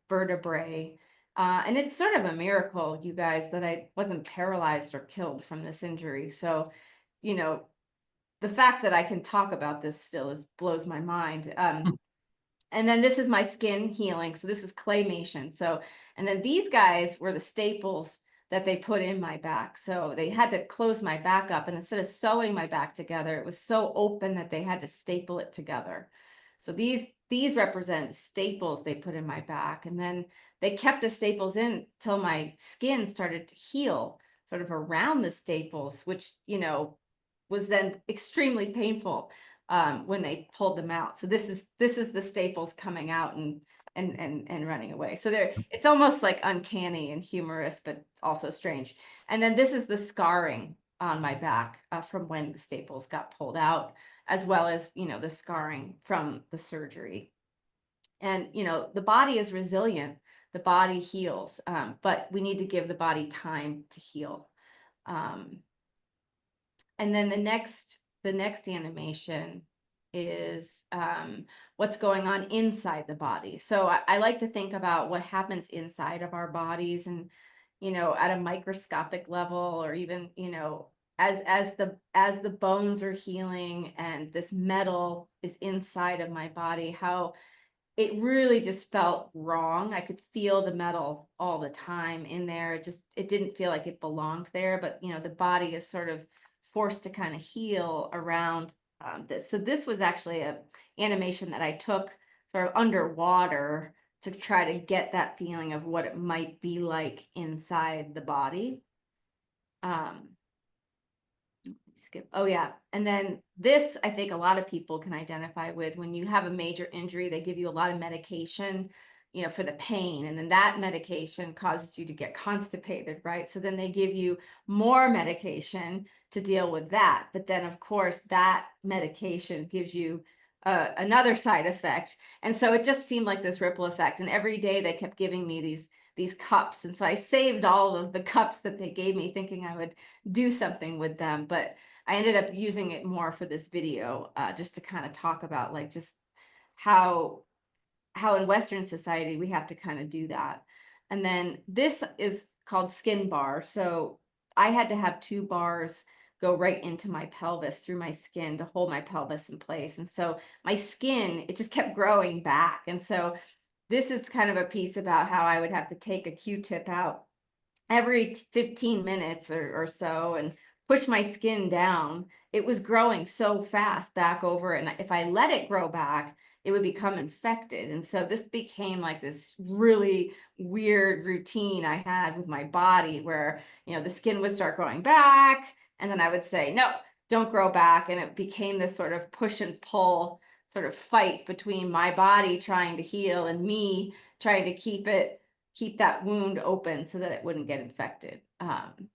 [SPEAKER 5] vertebrae. And it's sort of a miracle, you guys, that I wasn't paralyzed or killed from this injury. So, the fact that I can talk about this still blows my mind. And then this is my skin healing. So this is claymation. So, and then these guys were the staples that they put in my back. So they had to close my back up, and instead of sewing my back together, it was so open that they had to staple it together. So these represent staples they put in my back. And then they kept the staples in till my skin started to heal sort of around the staples, which, was then extremely painful when they pulled them out. So this is the staples coming out and running away. So it's almost like uncanny and humorous, but also strange. And then this is the scarring on my back from when the staples got pulled out. as well as, the scarring from the surgery. And, the body is resilient, the body heals, but we need to give the body time to heal. And then the next animation is what's going on inside the body. So I like to think about what happens inside of our bodies, and at a microscopic level, or even as the bones are healing and this metal is inside of my body, how it really just felt wrong. I could feel the metal all the time in there. It didn't feel like it belonged there, but the body is sort of forced to kind of heal around this. So this was actually a animation that I took sort of underwater to try to get that feeling of what it might be like inside the body. Skip. Oh yeah. And then this, I think a lot of people can identify with. When you have a major injury, they give you a lot of medication, for the pain. And then that medication causes you to get constipated, right? So then they give you more medication to deal with that. But then of course that medication gives you another side effect. And so it just seemed like this ripple effect. And every day they kept giving me these cups. And so I saved all of the cups that they gave me, thinking I would do something with them. But I ended up using it more for this video, just to kind of talk about like just how in Western society we have to kind of do that. And then this is called skin bar. So I had to have 2 bars go right into my pelvis through my skin to hold my pelvis in place. And so my skin, it just kept growing back. And so this is kind of a piece about how I would have to take a Q-tip out every 15 minutes or so and push my skin down. It was growing so fast back over, and if I let it grow back, it would become infected. And so this became like this really weird routine I had with my body, where the skin would start growing back, and then I would say, no, don't grow back. And it became this sort of push and pull sort of fight between my body trying to heal and me trying to keep that wound open so that it wouldn't get infected.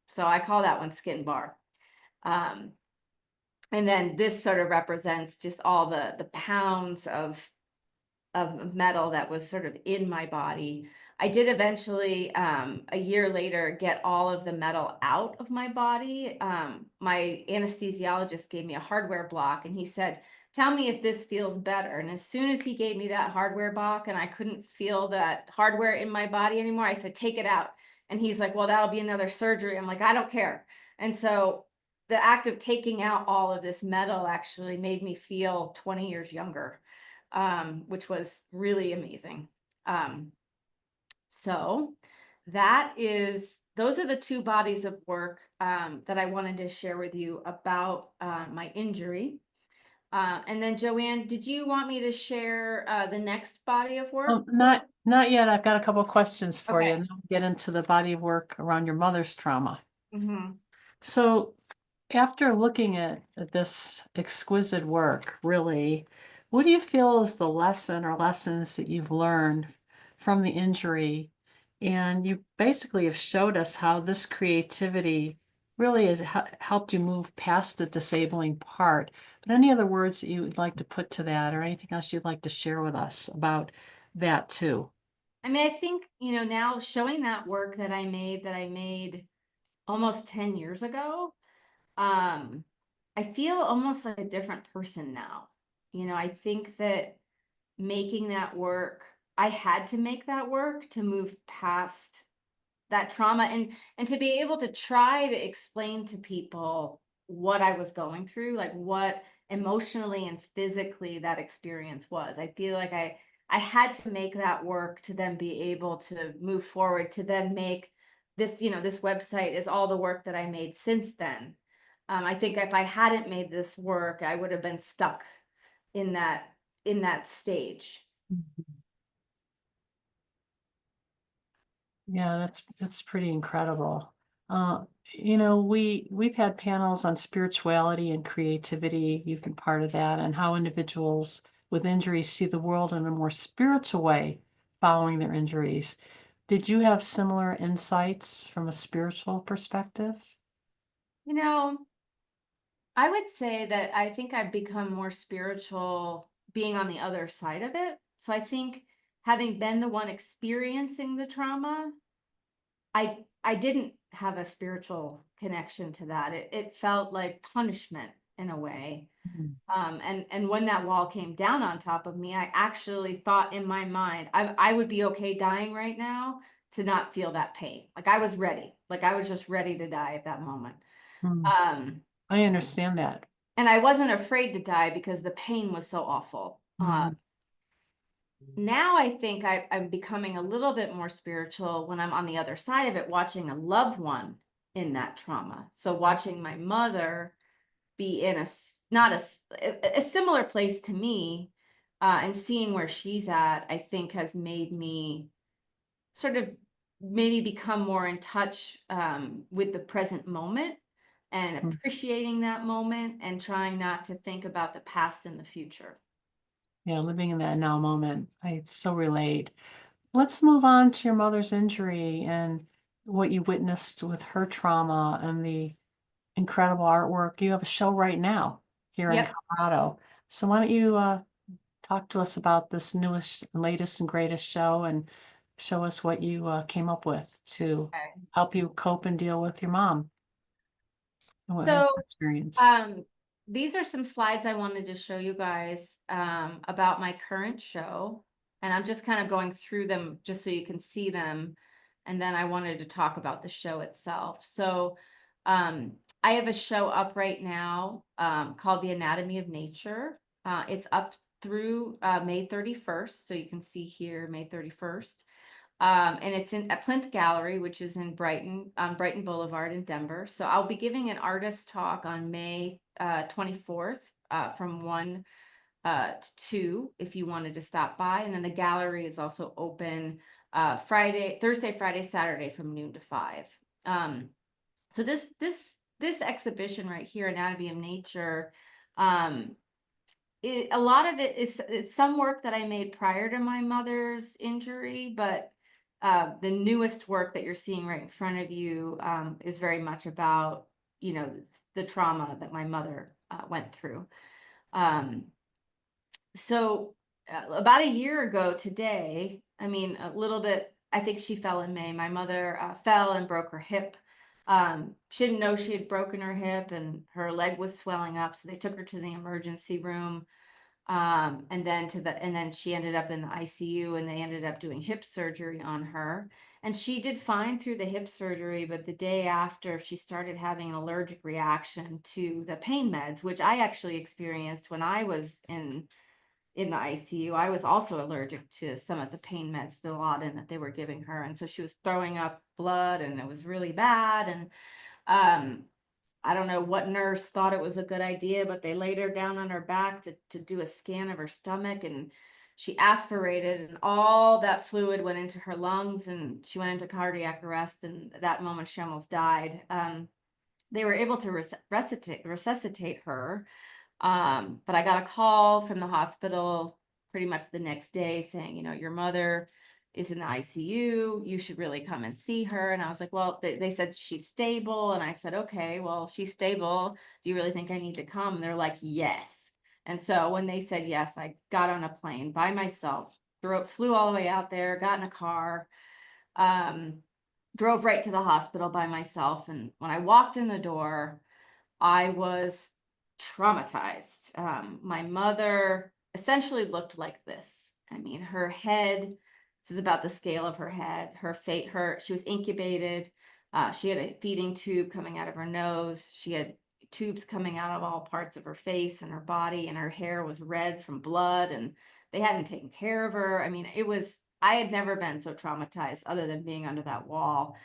[SPEAKER 5] So I call that one skin bar. And then this sort of represents just all the pounds of metal that was sort of in my body. I did eventually, a year later, get all of the metal out of my body. My anesthesiologist gave me a hardware block, and he said, tell me if this feels better. And as soon as he gave me that hardware block and I couldn't feel that hardware in my body anymore, I said, take it out. And he's like, well, that'll be another surgery. I'm like, I don't care. And so the act of taking out all of this metal actually made me feel 20 years younger, which was really amazing. So those are the 2 bodies of work that I wanted to share with you about my injury. And then Joanne, did you want me to share the next body of work?
[SPEAKER 4] Not yet. I've got a couple of questions for
[SPEAKER 5] Okay.
[SPEAKER 4] you, and then we'll get into the body of work around your mother's trauma.
[SPEAKER 5] Mm-hmm.
[SPEAKER 4] So after looking at this exquisite work, really, what do you feel is the lesson or lessons that you've learned from the injury? And you basically have showed us how this creativity really has helped you move past the disabling part. But any other words that you would like to put to that, or anything else you'd like to share with us about that too?
[SPEAKER 5] I mean, I think, now showing that work that I made almost 10 years ago, I feel almost like a different person now. I think that making that work, I had to make that work to move past that trauma, and to be able to try to explain to people what I was going through, like what emotionally and physically that experience was. I feel like I had to make that work to then be able to move forward, to then make this, this website is all the work that I made since then. I think if I hadn't made this work, I would have been stuck in that stage.
[SPEAKER 4] Yeah, that's pretty incredible. We've had panels on spirituality and creativity. You've been part of that, and how individuals with injuries see the world in a more spiritual way following their injuries. Did you have similar insights from a spiritual perspective?
[SPEAKER 5] I would say that I think I've become more spiritual being on the other side of it. So I think having been the one experiencing the trauma, I didn't have a spiritual connection to that. It felt like punishment in a way.
[SPEAKER 4] Mhm.
[SPEAKER 5] And when that wall came down on top of me, I actually thought in my mind, I would be okay dying right now to not feel that pain. Like I was ready. Like I was just ready to die at that moment.
[SPEAKER 4] Mm,
[SPEAKER 5] Um,
[SPEAKER 4] I understand that.
[SPEAKER 5] and I wasn't afraid to die because the pain was so awful.
[SPEAKER 4] Mhm.
[SPEAKER 5] Now I think I'm becoming a little bit more spiritual when I'm on the other side of it, watching a loved one in that trauma. So watching my mother be in not a similar place to me, and seeing where she's at, I think has made me sort of maybe become more in touch with the present moment and
[SPEAKER 4] Mm.
[SPEAKER 5] appreciating that moment and trying not to think about the past and the future.
[SPEAKER 4] Yeah, living in that now moment. I so relate. Let's move on to your mother's injury and what you witnessed with her trauma and the incredible artwork. You have a show right now here in
[SPEAKER 5] Yep.
[SPEAKER 4] Colorado. So why don't you talk to us about this newest, latest, and greatest show and show us what you came up with to
[SPEAKER 5] Okay.
[SPEAKER 4] help you cope and deal with your mom and what her
[SPEAKER 5] So
[SPEAKER 4] experience.
[SPEAKER 5] Um, these are some slides I wanted to show you guys about my current show. And I'm just kind of going through them just so you can see them. And then I wanted to talk about the show itself. So I have a show up right now called The Anatomy of Nature. It's up through May 31st. So you can see here, May 31st. And it's in at Plinth Gallery, which is in Brighton, on Brighton Boulevard in Denver. So I'll be giving an artist talk on May 24th from 1 to 2 if you wanted to stop by. And then the gallery is also open Thursday, Friday, Saturday from noon to 5. So this exhibition right here, Anatomy of Nature, um, a lot of it is it's some work that I made prior to my mother's injury, but the newest work that you're seeing right in front of you is very much about, the trauma that my mother went through. Um, so about a year ago today, I mean, a little bit, I think she fell in May. My mother fell and broke her hip. She didn't know she had broken her hip and her leg was swelling up. So they took her to the emergency room. And then she ended up in the ICU and they ended up doing hip surgery on her. And she did fine through the hip surgery, but the day after she started having an allergic reaction to the pain meds, which I actually experienced when I was in the ICU. I was also allergic to some of the pain meds, Dilaudid, that they were giving her. And so she was throwing up blood and it was really bad. And um I don't know what nurse thought it was a good idea, but they laid her down on her back to do a scan of her stomach and she aspirated and all that fluid went into her lungs and she went into cardiac arrest. And at that moment she almost died. They were able to resuscitate her. But I got a call from the hospital pretty much the next day saying, your mother is in the ICU. You should really come and see her. And I was like, well, they said she's stable. And I said, okay, well, she's stable. Do you really think I need to come? And they're like, yes. And so when they said yes, I got on a plane by myself, flew all the way out there, got in a car, um, drove right to the hospital by myself. And when I walked in the door, I was traumatized. My mother essentially looked like this. I mean, her head, this is about the scale of her head. She was incubated. She had a feeding tube coming out of her nose. She had tubes coming out of all parts of her face and her body, and her hair was red from blood, and they hadn't taken care of her. I mean, I had never been so traumatized other than being under that wall.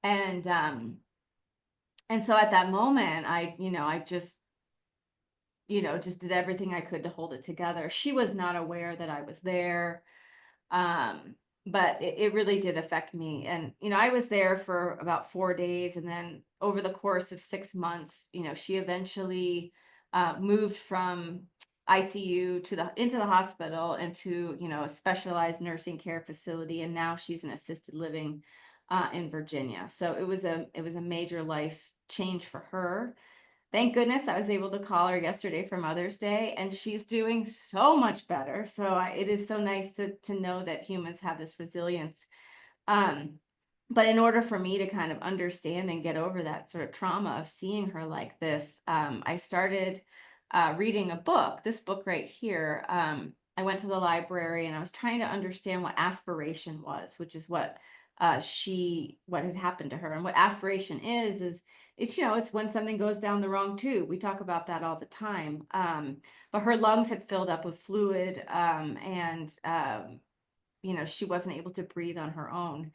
[SPEAKER 5] And so at that moment, I just did everything I could to hold it together. She was not aware that I was there. Um, but it really did affect me. And, I was there for about 4 days. And then over the course of 6 months, she eventually moved from ICU into the hospital, into, a specialized nursing care facility. And now she's in assisted living in Virginia. So it was a major life change for her. thank goodness I was able to call her yesterday for Mother's Day, and she's doing so much better. So it is so nice to know that humans have this resilience. But in order for me to kind of understand and get over that sort of trauma of seeing her like this, I started reading a book, this book right here. I went to the library and I was trying to understand what aspiration was, which is what had happened to her. And what aspiration is it's, it's when something goes down the wrong tube. We talk about that all the time. But her lungs had filled up with fluid, and she wasn't able to breathe on her own.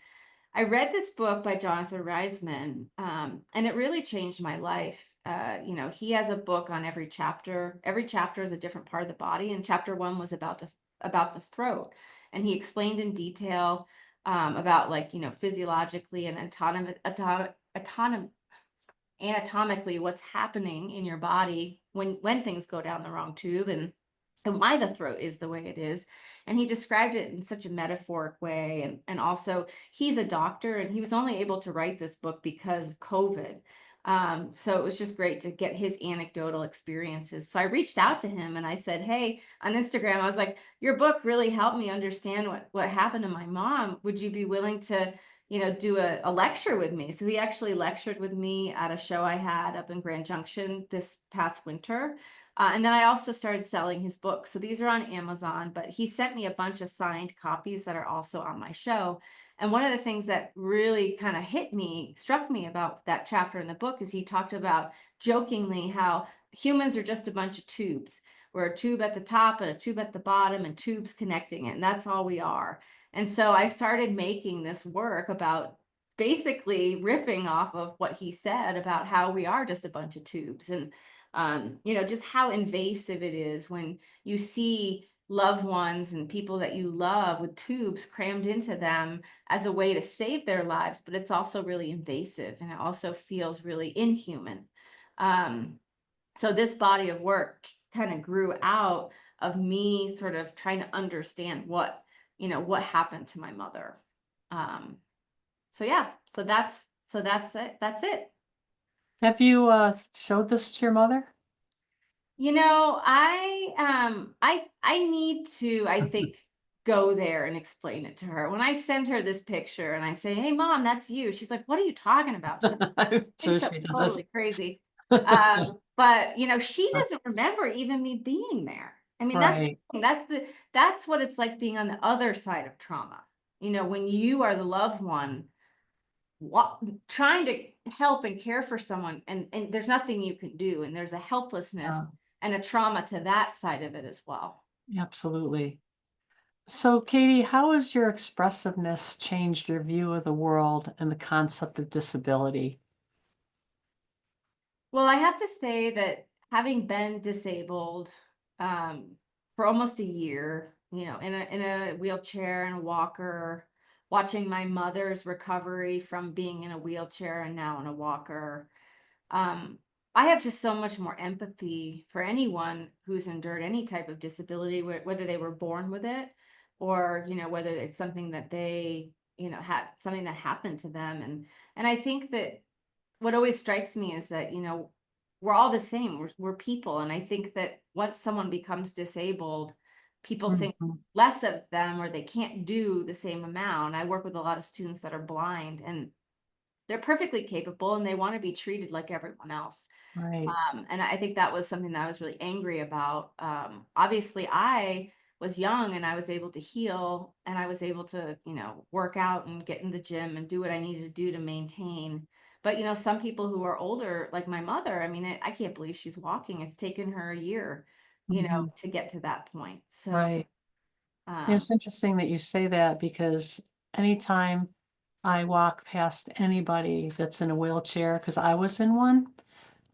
[SPEAKER 5] I read this book by Jonathan Reisman, and it really changed my life. He has a book on every chapter. Every chapter is a different part of the body, and chapter 1 was about the throat. And he explained in detail about, like, physiologically and anatomically what's happening in your body when things go down the wrong tube, and why the throat is the way it is. And he described it in such a metaphoric way. And also, he's a doctor, and he was only able to write this book because of COVID. So it was just great to get his anecdotal experiences. So I reached out to him and I said, hey, on Instagram, I was like, your book really helped me understand what happened to my mom. Would you be willing to, do a lecture with me? So he actually lectured with me at a show I had up in Grand Junction this past winter. And then I also started selling his books. So these are on Amazon, but he sent me a bunch of signed copies that are also on my show. And one of the things that really kind of struck me about that chapter in the book is he talked about jokingly how humans are just a bunch of tubes. We're a tube at the top and a tube at the bottom and tubes connecting it. And that's all we are. And so I started making this work about basically riffing off of what he said about how we are just a bunch of tubes. And just how invasive it is when you see loved ones and people that you love with tubes crammed into them as a way to save their lives, but it's also really invasive and it also feels really inhuman. So this body of work kind of grew out of me sort of trying to understand what happened to my mother. So that's it.
[SPEAKER 4] Have you showed this to your mother?
[SPEAKER 5] I need to, I think, go there and explain it to her. When I send her this picture and I say, hey, Mom, that's you. She's like, what are you talking about? She
[SPEAKER 4] I'm sure
[SPEAKER 5] thinks
[SPEAKER 4] she
[SPEAKER 5] I'm
[SPEAKER 4] does.
[SPEAKER 5] totally crazy. But she doesn't remember even me being there. I mean,
[SPEAKER 4] Right.
[SPEAKER 5] that's what it's like being on the other side of trauma. When you are the loved one, trying to help and care for someone, and there's nothing you can do, and there's a helplessness and a trauma to that side of it as well.
[SPEAKER 4] Absolutely. So, Katie, how has your expressiveness changed your view of the world and the concept of disability?
[SPEAKER 5] Well, I have to say that having been disabled for almost a year, in a wheelchair and a walker, watching my mother's recovery from being in a wheelchair and now in a walker, I have just so much more empathy for anyone who's endured any type of disability, whether they were born with it or, whether it's something that they, had something that happened to them. And I think that what always strikes me is that, we're all the same. We're people. And I think that once someone becomes disabled, people think
[SPEAKER 4] Mhm.
[SPEAKER 5] less of them or they can't do the same amount. I work with a lot of students that are blind and they're perfectly capable and they want to be treated like everyone else.
[SPEAKER 4] Right.
[SPEAKER 5] And I think that was something that I was really angry about. Obviously, I was young and I was able to heal and I was able to, work out and get in the gym and do what I needed to do to maintain. But, some people who are older, like my mother, I mean, I can't believe she's walking. It's taken her a year,
[SPEAKER 4] Mhm.
[SPEAKER 5] to get to that point. So,
[SPEAKER 4] Right. It's interesting that you say that because anytime I walk past anybody that's in a wheelchair, because I was in one,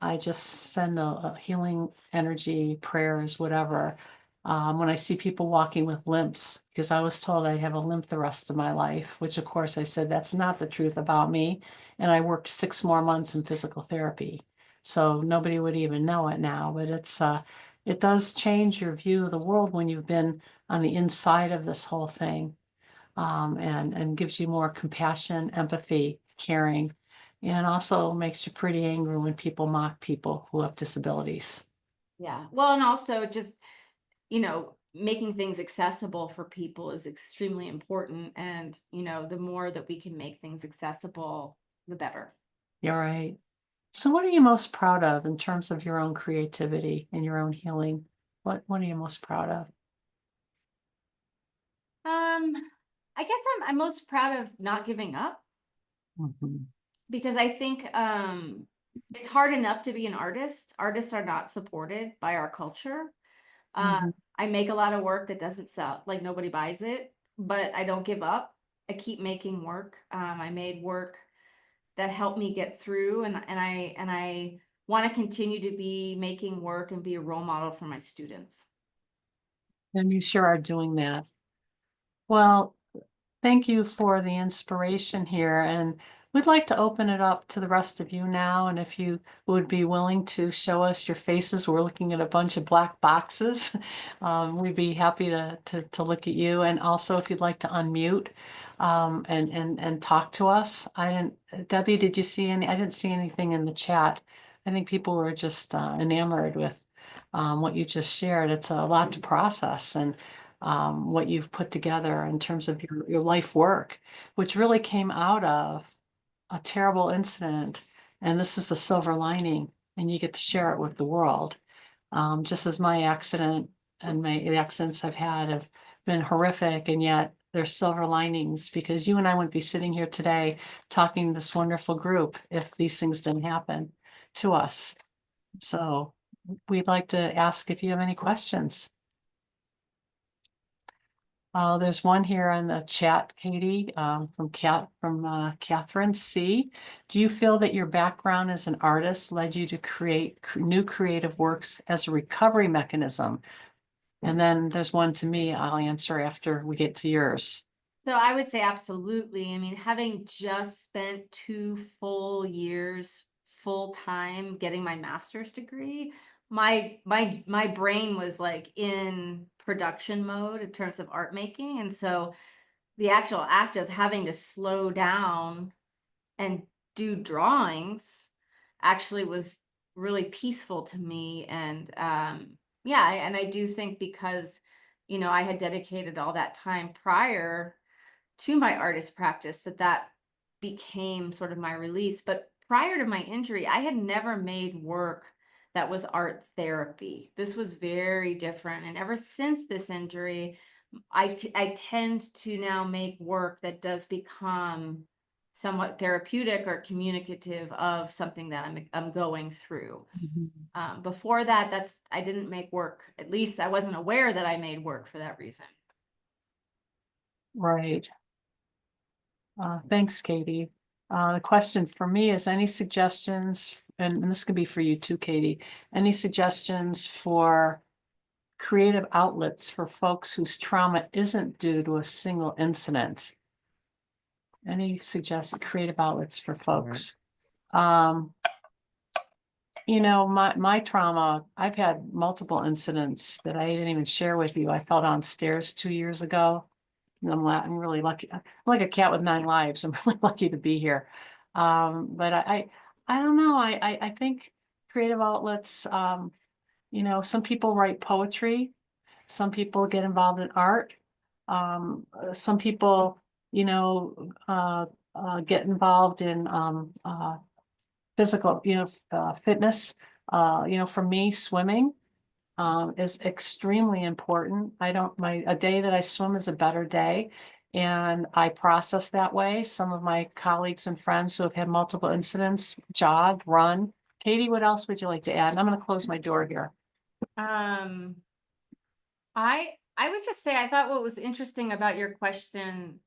[SPEAKER 4] I just send a healing energy, prayers, whatever. When I see people walking with limps, because I was told I'd have a limp the rest of my life, which of course I said that's not the truth about me. And I worked 6 more months in physical therapy. So nobody would even know it now, but it does change your view of the world when you've been on the inside of this whole thing, and gives you more compassion, empathy, caring. and also makes you pretty angry when people mock people who have disabilities.
[SPEAKER 5] Yeah. Well, and also just, making things accessible for people is extremely important. And, the more that we can make things accessible, the better.
[SPEAKER 4] You're right. So what are you most proud of in terms of your own creativity and your own healing? What are you most proud of?
[SPEAKER 5] I guess I'm most proud of not giving up,
[SPEAKER 4] Mhm.
[SPEAKER 5] because I think it's hard enough to be an artist. Artists are not supported by our culture.
[SPEAKER 4] Mhm.
[SPEAKER 5] I make a lot of work that doesn't sell, like nobody buys it, but I don't give up. I keep making work. I made work that helped me get through, and I want to continue to be making work and be a role model for my students.
[SPEAKER 4] And you sure are doing that. Well, thank you for the inspiration here. And we'd like to open it up to the rest of you now. And if you would be willing to show us your faces, we're looking at a bunch of black boxes. We'd be happy to look at you. And also, if you'd like to unmute and talk to us. Debbie, did you see any? I didn't see anything in the chat. I think people were just enamored with what you just shared. It's a lot to process. And what you've put together in terms of your life work, which really came out of a terrible incident. And this is the silver lining, and you get to share it with the world. Just as my accident and the accidents I've had have been horrific, and yet there's silver linings, because you and I wouldn't be sitting here today talking to this wonderful group if these things didn't happen to us. So we'd like to ask if you have any questions. There's one here in the chat, Katie, from Catherine C. Do you feel that your background as an artist led you to create new creative works as a recovery mechanism? And then there's one to me, I'll answer after we get to yours.
[SPEAKER 5] So I would say absolutely. I mean, having just spent 2 full years full time getting my master's degree, my brain was like in production mode in terms of art making. And so the actual act of having to slow down and do drawings actually was really peaceful to me. And yeah, and I do think because I had dedicated all that time prior to my artist practice, that became sort of my release. But prior to my injury, I had never made work that was art therapy. This was very different. And ever since this injury, I tend to now make work that does become somewhat therapeutic or communicative of something that I'm going through. Before that, I didn't make work. At least I wasn't aware that I made work for that reason.
[SPEAKER 4] Right. Thanks, Katie. The question for me is, any suggestions, and this could be for you too, Katie, any suggestions for creative outlets for folks whose trauma isn't due to a single incident? Any suggested creative outlets for folks? My trauma, I've had multiple incidents that I didn't even share with you. I fell downstairs 2 years ago. And I'm really lucky. I'm like a cat with 9 lives. I'm really lucky to be here. But I don't know. I think creative outlets, some people write poetry. Some people get involved in art. Some people, get involved in physical, fitness. For me, swimming is extremely important. A day that I swim is a better day. And I process that way. Some of my colleagues and friends who have had multiple incidents jog, run. Katie, what else would you like to add? And I'm going to close my door here.
[SPEAKER 5] I would just say I thought what was interesting about your question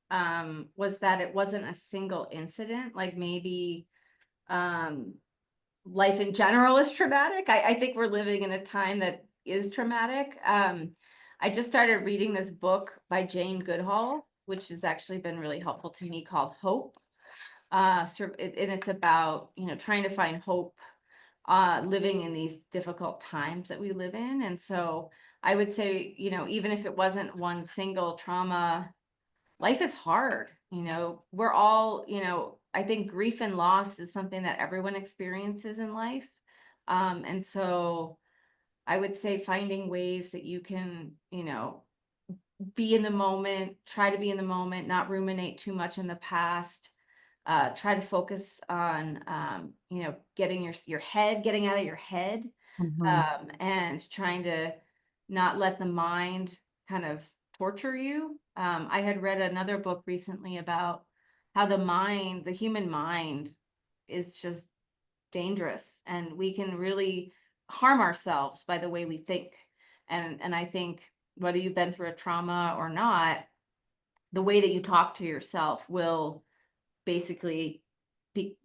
[SPEAKER 5] was that it wasn't a single incident. Like maybe life in general is traumatic. I think we're living in a time that is traumatic. I just started reading this book by Jane Goodall, which has actually been really helpful to me, called Hope. And it's about trying to find hope living in these difficult times that we live in. And so I would say, even if it wasn't one single trauma, life is hard. We're all, I think grief and loss is something that everyone experiences in life. And so I would say finding ways that you can, be in the moment, try to be in the moment, not ruminate too much in the past. Try to focus on, getting getting out of your head,
[SPEAKER 4] Mhm.
[SPEAKER 5] and trying to not let the mind kind of torture you. I had read another book recently about how the human mind is just dangerous, and we can really harm ourselves by the way we think. And I think whether you've been through a trauma or not, the way that you talk to yourself will basically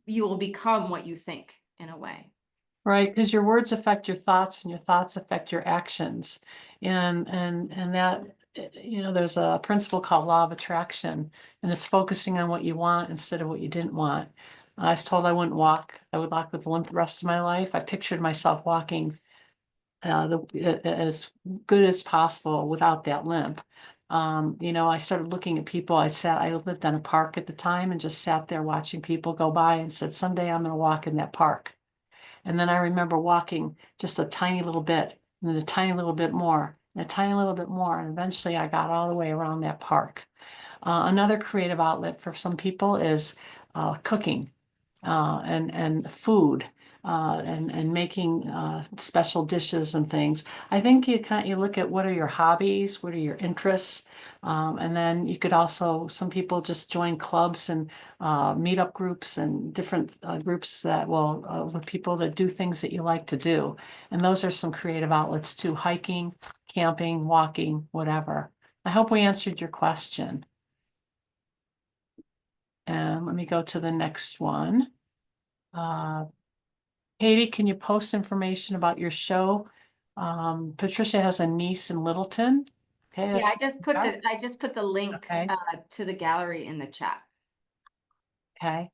[SPEAKER 5] you will become what you think in a way.
[SPEAKER 4] Right, because your words affect your thoughts and your thoughts affect your actions. And that, there's a principle called law of attraction, and it's focusing on what you want instead of what you didn't want. I was told I wouldn't walk. I would walk with a limp the rest of my life. I pictured myself walking as good as possible without that limp. I started looking at people. I lived on a park at the time and just sat there watching people go by and said, someday I'm going to walk in that park. And then I remember walking just a tiny little bit, and then a tiny little bit more, and a tiny little bit more. And eventually I got all the way around that park. Another creative outlet for some people is cooking and food. And making special dishes and things. I think you look at what are your hobbies, what are your interests, and then you could also, some people just join clubs and meetup groups and different groups that will with people that do things that you like to do, and those are some creative outlets too: hiking, camping, walking, whatever. I hope we answered your question. And let me go to the next one. Katie, can you post information about your show? Patricia has a niece in Littleton. Okay,
[SPEAKER 5] Yeah,
[SPEAKER 4] that's
[SPEAKER 5] I just put the link
[SPEAKER 4] okay.
[SPEAKER 5] to the gallery in the chat.
[SPEAKER 4] Okay.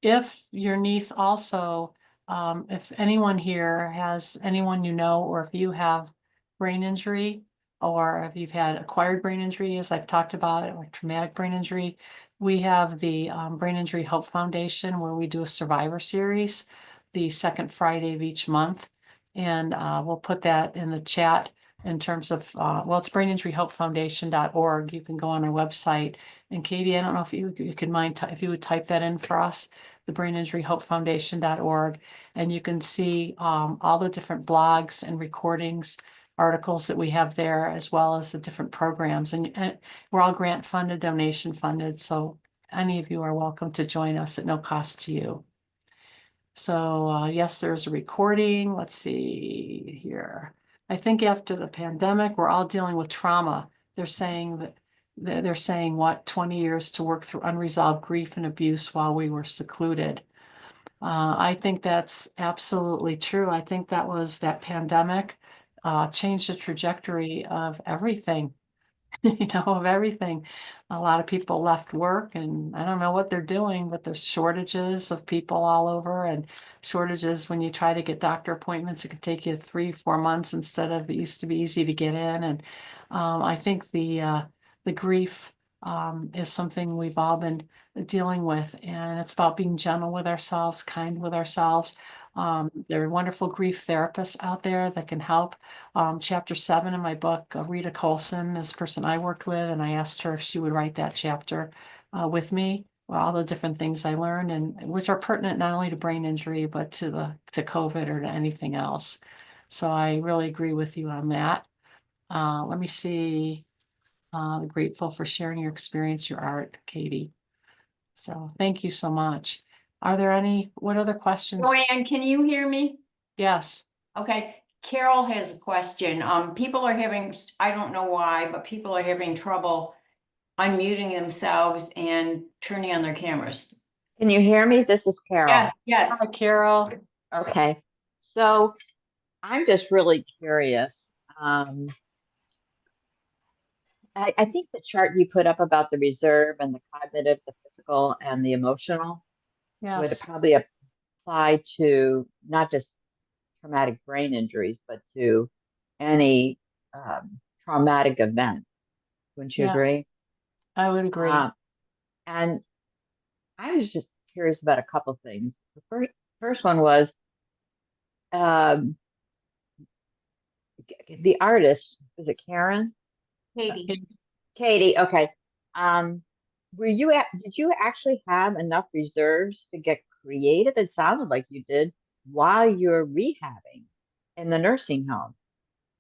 [SPEAKER 4] If your niece also, if anyone here has anyone or if you have brain injury, or if you've had acquired brain injury, as I've talked about, or traumatic brain injury, we have the Brain Injury Hope Foundation, where we do a survivor series the second Friday of each month. And we'll put that in the chat in terms of, it's braininjuryhopefoundation.org. You can go on our website. And Katie, I don't know if you could mind if you would type that in for us, the braininjuryhopefoundation.org, and you can see all the different blogs and recordings, articles that we have there, as well as the different programs. And we're all grant funded, donation funded, so any of you are welcome to join us at no cost to you. So yes, there's a recording. Let's see here. I think after the pandemic, we're all dealing with trauma. They're saying 20 years to work through unresolved grief and abuse while we were secluded. I think that's absolutely true. I think that pandemic changed the trajectory of everything. Of everything. A lot of people left work, and I don't know what they're doing, but there's shortages of people all over, and shortages when you try to get doctor appointments. It could take you 3-4 months instead of, it used to be easy to get in. And I think the grief is something we've all been dealing with, and it's about being gentle with ourselves, kind with ourselves. There are wonderful grief therapists out there that can help. Chapter 7 in my book, Rita Colson is the person I worked with, and I asked her if she would write that chapter with me, all the different things I learned, and which are pertinent not only to brain injury, but to COVID or to anything else. So I really agree with you on that. Let me see. Grateful for sharing your experience, your art, Katie. So thank you so much. What other questions?
[SPEAKER 3] Joanne, can you hear me?
[SPEAKER 4] Yes.
[SPEAKER 3] Okay, Carol has a question. People are having, I don't know why, but people are having trouble unmuting themselves and turning on their cameras.
[SPEAKER 7] Can you hear me? This is Carol.
[SPEAKER 3] Yes.
[SPEAKER 4] Hi, Carol.
[SPEAKER 7] Okay. So I'm just really curious. I think the chart you put up about the reserve and the cognitive, the physical, and the emotional would
[SPEAKER 4] Yes.
[SPEAKER 7] probably apply to not just traumatic brain injuries, but to any traumatic event. Wouldn't you
[SPEAKER 4] Yes,
[SPEAKER 7] agree?
[SPEAKER 4] I would agree.
[SPEAKER 7] And I was just curious about a couple things. The first one was um, the artist. Was it Karen?
[SPEAKER 5] Katie.
[SPEAKER 7] Katie. Okay. Um, did you actually have enough reserves to get creative? It sounded like you did while you're rehabbing in the nursing home.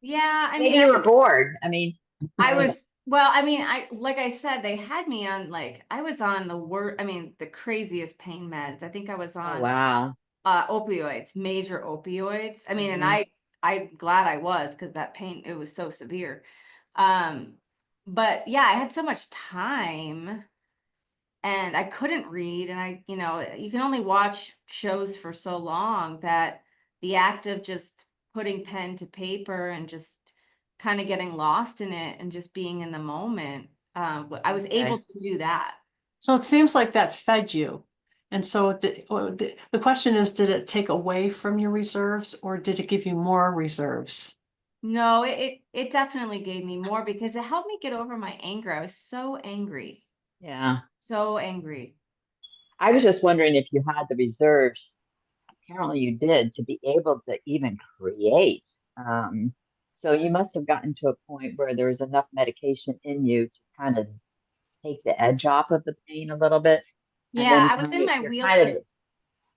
[SPEAKER 5] Yeah, I
[SPEAKER 7] Maybe
[SPEAKER 5] mean,
[SPEAKER 7] you were bored. I mean,
[SPEAKER 5] I was, well, I mean, like I said, they had me on, like, I was on the craziest pain meds. I think I was
[SPEAKER 7] oh
[SPEAKER 5] on
[SPEAKER 7] wow.
[SPEAKER 5] opioids, major opioids. I mean, and
[SPEAKER 7] Mhm.
[SPEAKER 5] I'm glad I was, because that pain, it was so severe. Um, but yeah, I had so much time and I couldn't read, and you can only watch shows for so long that the act of just putting pen to paper and just kind of getting lost in it and just being in the moment, I was able
[SPEAKER 7] Okay.
[SPEAKER 5] to do that.
[SPEAKER 4] So it seems like that fed you. And so the question is, did it take away from your reserves or did it give you more reserves?
[SPEAKER 5] No, it definitely gave me more because it helped me get over my anger. I was so angry,
[SPEAKER 7] Yeah.
[SPEAKER 5] so angry.
[SPEAKER 7] I was just wondering if you had the reserves. Apparently you did to be able to even create. So you must have gotten to a point where there was enough medication in you to kind of take the edge off of the pain a little bit. And
[SPEAKER 5] Yeah,
[SPEAKER 7] then
[SPEAKER 5] I was in my
[SPEAKER 7] you're kind
[SPEAKER 5] wheelchair.
[SPEAKER 7] of,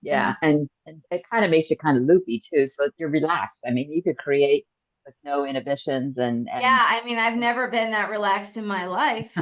[SPEAKER 7] yeah, and it kind of makes you kind of loopy too. So you're relaxed. I mean, you could create with no inhibitions and
[SPEAKER 5] Yeah, I mean, I've never been that relaxed in my life.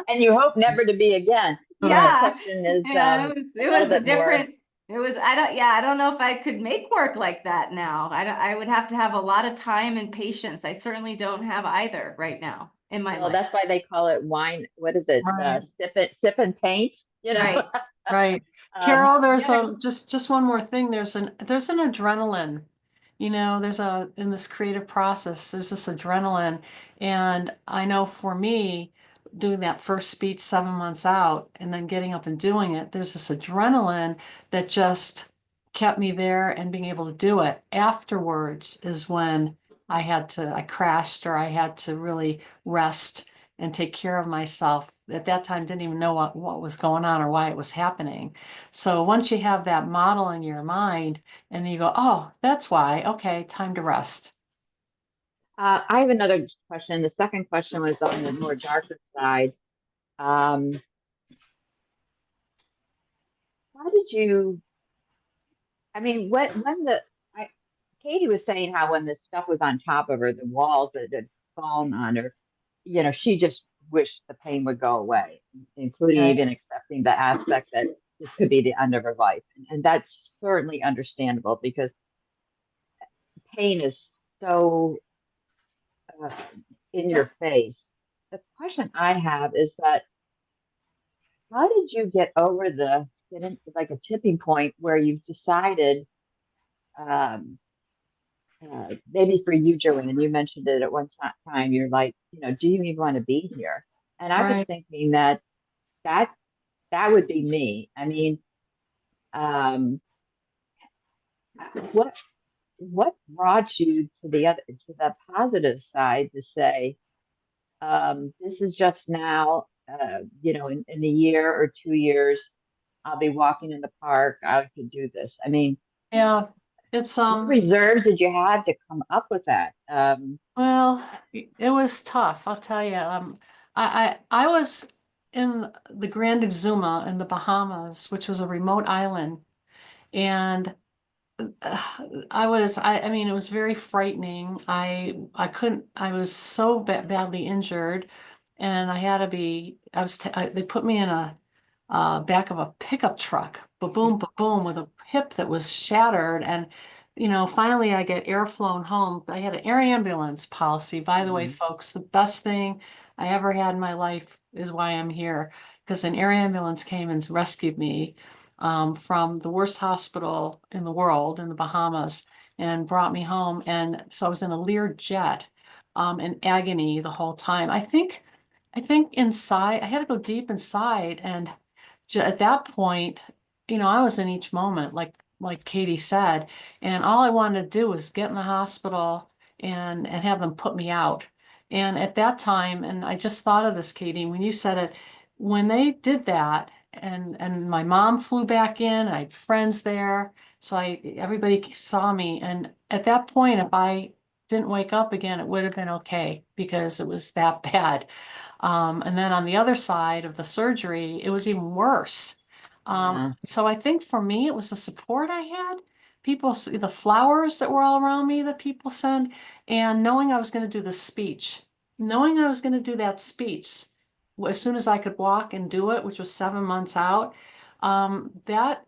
[SPEAKER 7] and you hope never to be again. The
[SPEAKER 4] Right.
[SPEAKER 5] Yeah,
[SPEAKER 7] question is
[SPEAKER 5] yeah,
[SPEAKER 7] a
[SPEAKER 5] it
[SPEAKER 7] little
[SPEAKER 5] was a
[SPEAKER 7] bit more.
[SPEAKER 5] different, it was, I don't know if I could make work like that now. I would have to have a lot of time and patience. I certainly don't have either right now in my
[SPEAKER 7] Well,
[SPEAKER 5] life.
[SPEAKER 7] that's why they call it wine. What is it?
[SPEAKER 4] Right.
[SPEAKER 7] Sip and paint. You know.
[SPEAKER 5] Right.
[SPEAKER 4] Right.
[SPEAKER 7] um,
[SPEAKER 4] Carol,
[SPEAKER 7] the
[SPEAKER 4] there's
[SPEAKER 7] other,
[SPEAKER 4] just one more thing. There's an adrenaline, in this creative process, there's this adrenaline. And I know for me, doing that first speech 7 months out and then getting up and doing it, there's this adrenaline that just kept me there and being able to do it. Afterwards is when I crashed or I had to really rest and take care of myself. At that time, didn't even know what was going on or why it was happening. So once you have that model in your mind and you go, oh, that's why, okay, time to rest.
[SPEAKER 7] I have another question. The second question was on the more darker side. Um, how did you? I mean, I, Katie was saying how when this stuff was on top of her, the walls that had fallen on her, she just wished the pain would go away, including
[SPEAKER 4] Right.
[SPEAKER 7] even accepting the aspect that this could be the end of her life. And that's certainly understandable because pain is so uh, in your face. The question I have is that how did you get over like a tipping point where you've decided, um, maybe for you, Joanne, you mentioned it at one time, you're like, do you even want to be here? And I was
[SPEAKER 4] Right.
[SPEAKER 7] thinking that that would be me. I mean, um, what what brought you to the positive side to say, this is just now, in a year or 2 years, I'll be walking in the park. I could do this. I mean,
[SPEAKER 4] Yeah. It's
[SPEAKER 7] what reserves did you have to come up with that?
[SPEAKER 4] well, it was tough, I'll tell you. I was in the Grand Exuma in the Bahamas, which was a remote island, and I mean, it was very frightening. I couldn't, I was so badly injured and I had to be, they put me in a back of a pickup truck, ba-boom, ba-boom, with a hip that was shattered. And, finally I get air flown home. I had an air ambulance policy. By the way,
[SPEAKER 7] Mhm.
[SPEAKER 4] folks, the best thing I ever had in my life is why I'm here, because an air ambulance came and rescued me from the worst hospital in the world in the Bahamas and brought me home. And so I was in a Lear jet in agony the whole time. I think inside, I had to go deep inside. And at that point, I was in each moment, like Katie said, and all I wanted to do was get in the hospital and have them put me out. And at that time, and I just thought of this, Katie, when you said it, when they did that, and my mom flew back in, I had friends there, so everybody saw me, and at that point, if I didn't wake up again, it would have been okay because it was that bad. And then on the other side of the surgery, it was even worse.
[SPEAKER 7] Yeah.
[SPEAKER 4] So I think for me, it was the support I had. People, the flowers that were all around me that people send, and knowing I was going to do the speech, knowing I was going to do that speech as soon as I could walk and do it, which was 7 months out, that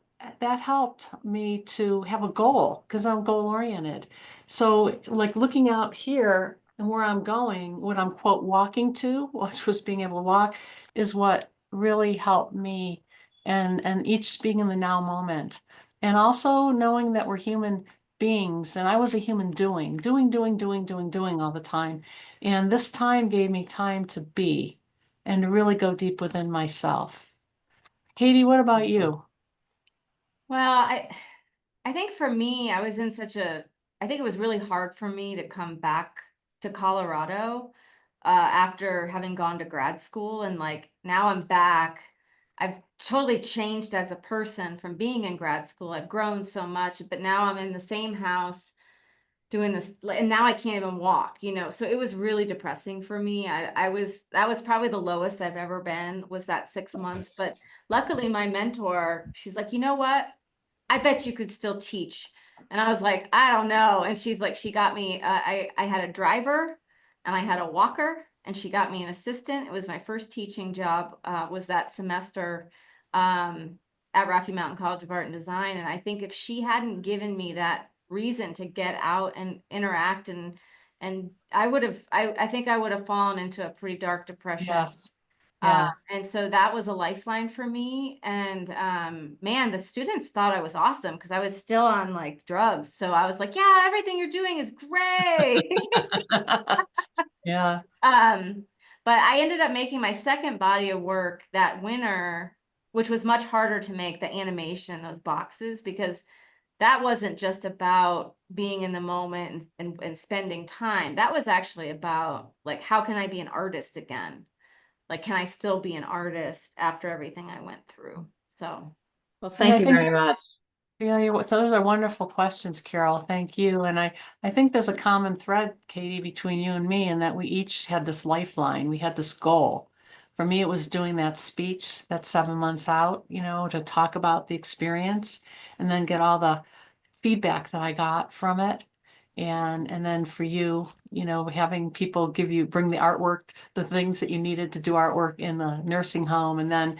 [SPEAKER 4] helped me to have a goal because I'm goal oriented. So like looking out here and where I'm going, what I'm quote walking to, which was being able to walk, is what really helped me, and each being in the now moment. And also knowing that we're human beings, and I was a human doing all the time. And this time gave me time to be and to really go deep within myself. Katie, what about you?
[SPEAKER 5] Well, I think for me, I was in I think it was really hard for me to come back to Colorado after having gone to grad school. And like now I'm back. I've totally changed as a person from being in grad school. I've grown so much, but now I'm in the same house doing this, and now I can't even walk, so it was really depressing for me. That was probably the lowest I've ever been, was that 6 months. But luckily my mentor, she's like, you know what? I bet you could still teach. And I was like, I don't know. And she's like, she got me, I had a driver and I had a walker, and she got me an assistant. It was my first teaching job, was that semester at Rocky Mountain College of Art and Design. And I think if she hadn't given me that reason to get out and interact, and I think I would have fallen into a pretty dark depression.
[SPEAKER 4] Yes. Yeah.
[SPEAKER 5] And so that was a lifeline for me. And man, the students thought I was awesome because I was still on like drugs. So I was like, yeah, everything you're doing is great.
[SPEAKER 4] Yeah.
[SPEAKER 5] But I ended up making my second body of work that winter, which was much harder to make, the animation, those boxes, because that wasn't just about being in the moment and spending time. That was actually about like, how can I be an artist again? Like, can I still be an artist after everything I went through? So,
[SPEAKER 7] Well,
[SPEAKER 4] And
[SPEAKER 7] thank
[SPEAKER 4] I
[SPEAKER 7] you
[SPEAKER 4] think
[SPEAKER 7] very much.
[SPEAKER 4] yeah, those are wonderful questions, Carol. Thank you. And I think there's a common thread, Katie, between you and me, in that we each had this lifeline. We had this goal. For me, it was doing that speech, that 7 months out, to talk about the experience and then get all the feedback that I got from it. And then for you, having people bring the artwork, the things that you needed to do artwork in the nursing home, and then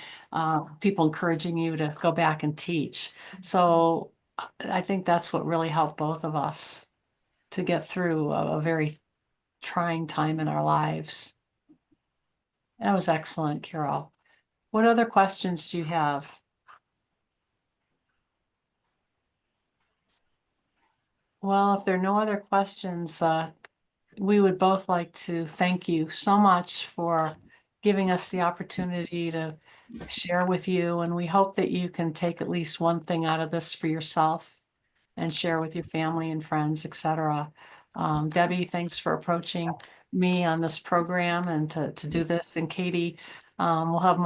[SPEAKER 4] people encouraging you to go back and teach. So I think that's what really helped both of us to get through a very trying time in our lives. That was excellent, Carol. What other questions do you have? Well, if there are no other questions, we would both like to thank you so much for giving us the opportunity to share with you. And we hope that you can take at least one thing out of this for yourself and share with your family and friends, etc. Debbie, thanks for approaching me on this program and to do this. And Katie, we'll have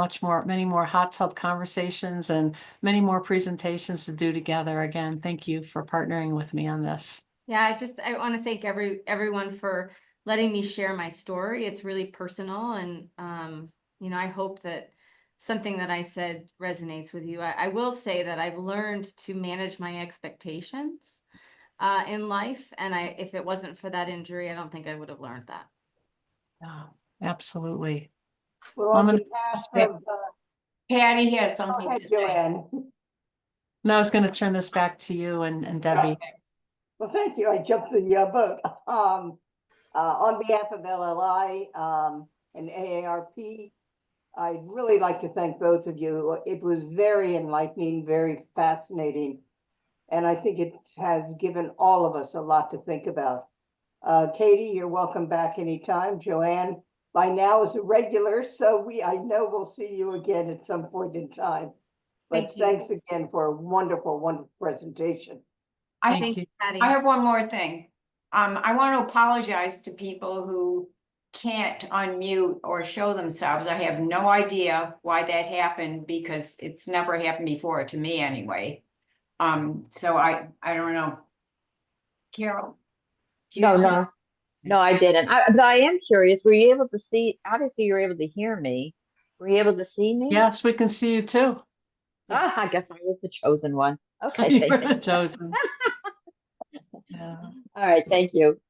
[SPEAKER 4] many more hot tub conversations and many more presentations to do together. Again, thank you for partnering with me on this.
[SPEAKER 5] yeah, I want to thank everyone for letting me share my story. It's really personal. And, I hope that something that I said resonates with you. I will say that I've learned to manage my expectations in life. And if it wasn't for that injury, I don't think I would have learned that.
[SPEAKER 4] Yeah, absolutely.
[SPEAKER 2] Well,
[SPEAKER 4] I'm
[SPEAKER 2] on
[SPEAKER 4] gonna
[SPEAKER 2] behalf
[SPEAKER 4] back-
[SPEAKER 2] of,
[SPEAKER 3] Patty has
[SPEAKER 2] go
[SPEAKER 3] something
[SPEAKER 2] ahead,
[SPEAKER 3] to say.
[SPEAKER 2] Joanne.
[SPEAKER 4] No, I was going to turn this back to you and Debbie.
[SPEAKER 2] Well, thank you. I jumped in your boat. On behalf of LLI and AARP, I'd really like to thank both of you. It was very enlightening, very fascinating, and I think it has given all of us a lot to think about. Katie, you're welcome back anytime. Joanne, by now is a regular, so I know we'll see you again at some point in time. But
[SPEAKER 5] Thank you.
[SPEAKER 2] thanks again for a wonderful, wonderful presentation.
[SPEAKER 4] Thank
[SPEAKER 5] Thank
[SPEAKER 4] you.
[SPEAKER 5] you, Patty.
[SPEAKER 3] I have one more thing. I want to apologize to people who can't unmute or show themselves. I have no idea why that happened because it's never happened before to me anyway. So I don't know. Carol? do you
[SPEAKER 7] No,
[SPEAKER 3] have some-
[SPEAKER 7] no, no, I didn't. But I am curious, were you able to see, obviously you were able to hear me. Were you able to see me?
[SPEAKER 4] Yes, we can see you too.
[SPEAKER 7] Ah, I guess I was the chosen one. Okay,
[SPEAKER 4] You were
[SPEAKER 7] thank
[SPEAKER 4] the
[SPEAKER 7] you.
[SPEAKER 4] chosen. Yeah,
[SPEAKER 7] All right, thank you.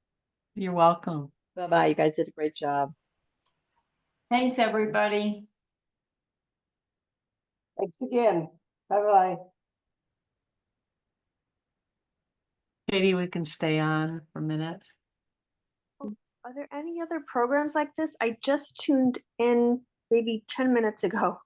[SPEAKER 4] you're welcome.
[SPEAKER 7] Bye-bye. You guys did a great job.
[SPEAKER 3] Thanks, everybody.
[SPEAKER 2] Thanks again. Bye-bye.
[SPEAKER 4] Katie, we can stay on for a minute.
[SPEAKER 8] Are there any other programs like this? I just tuned in maybe 10 minutes ago.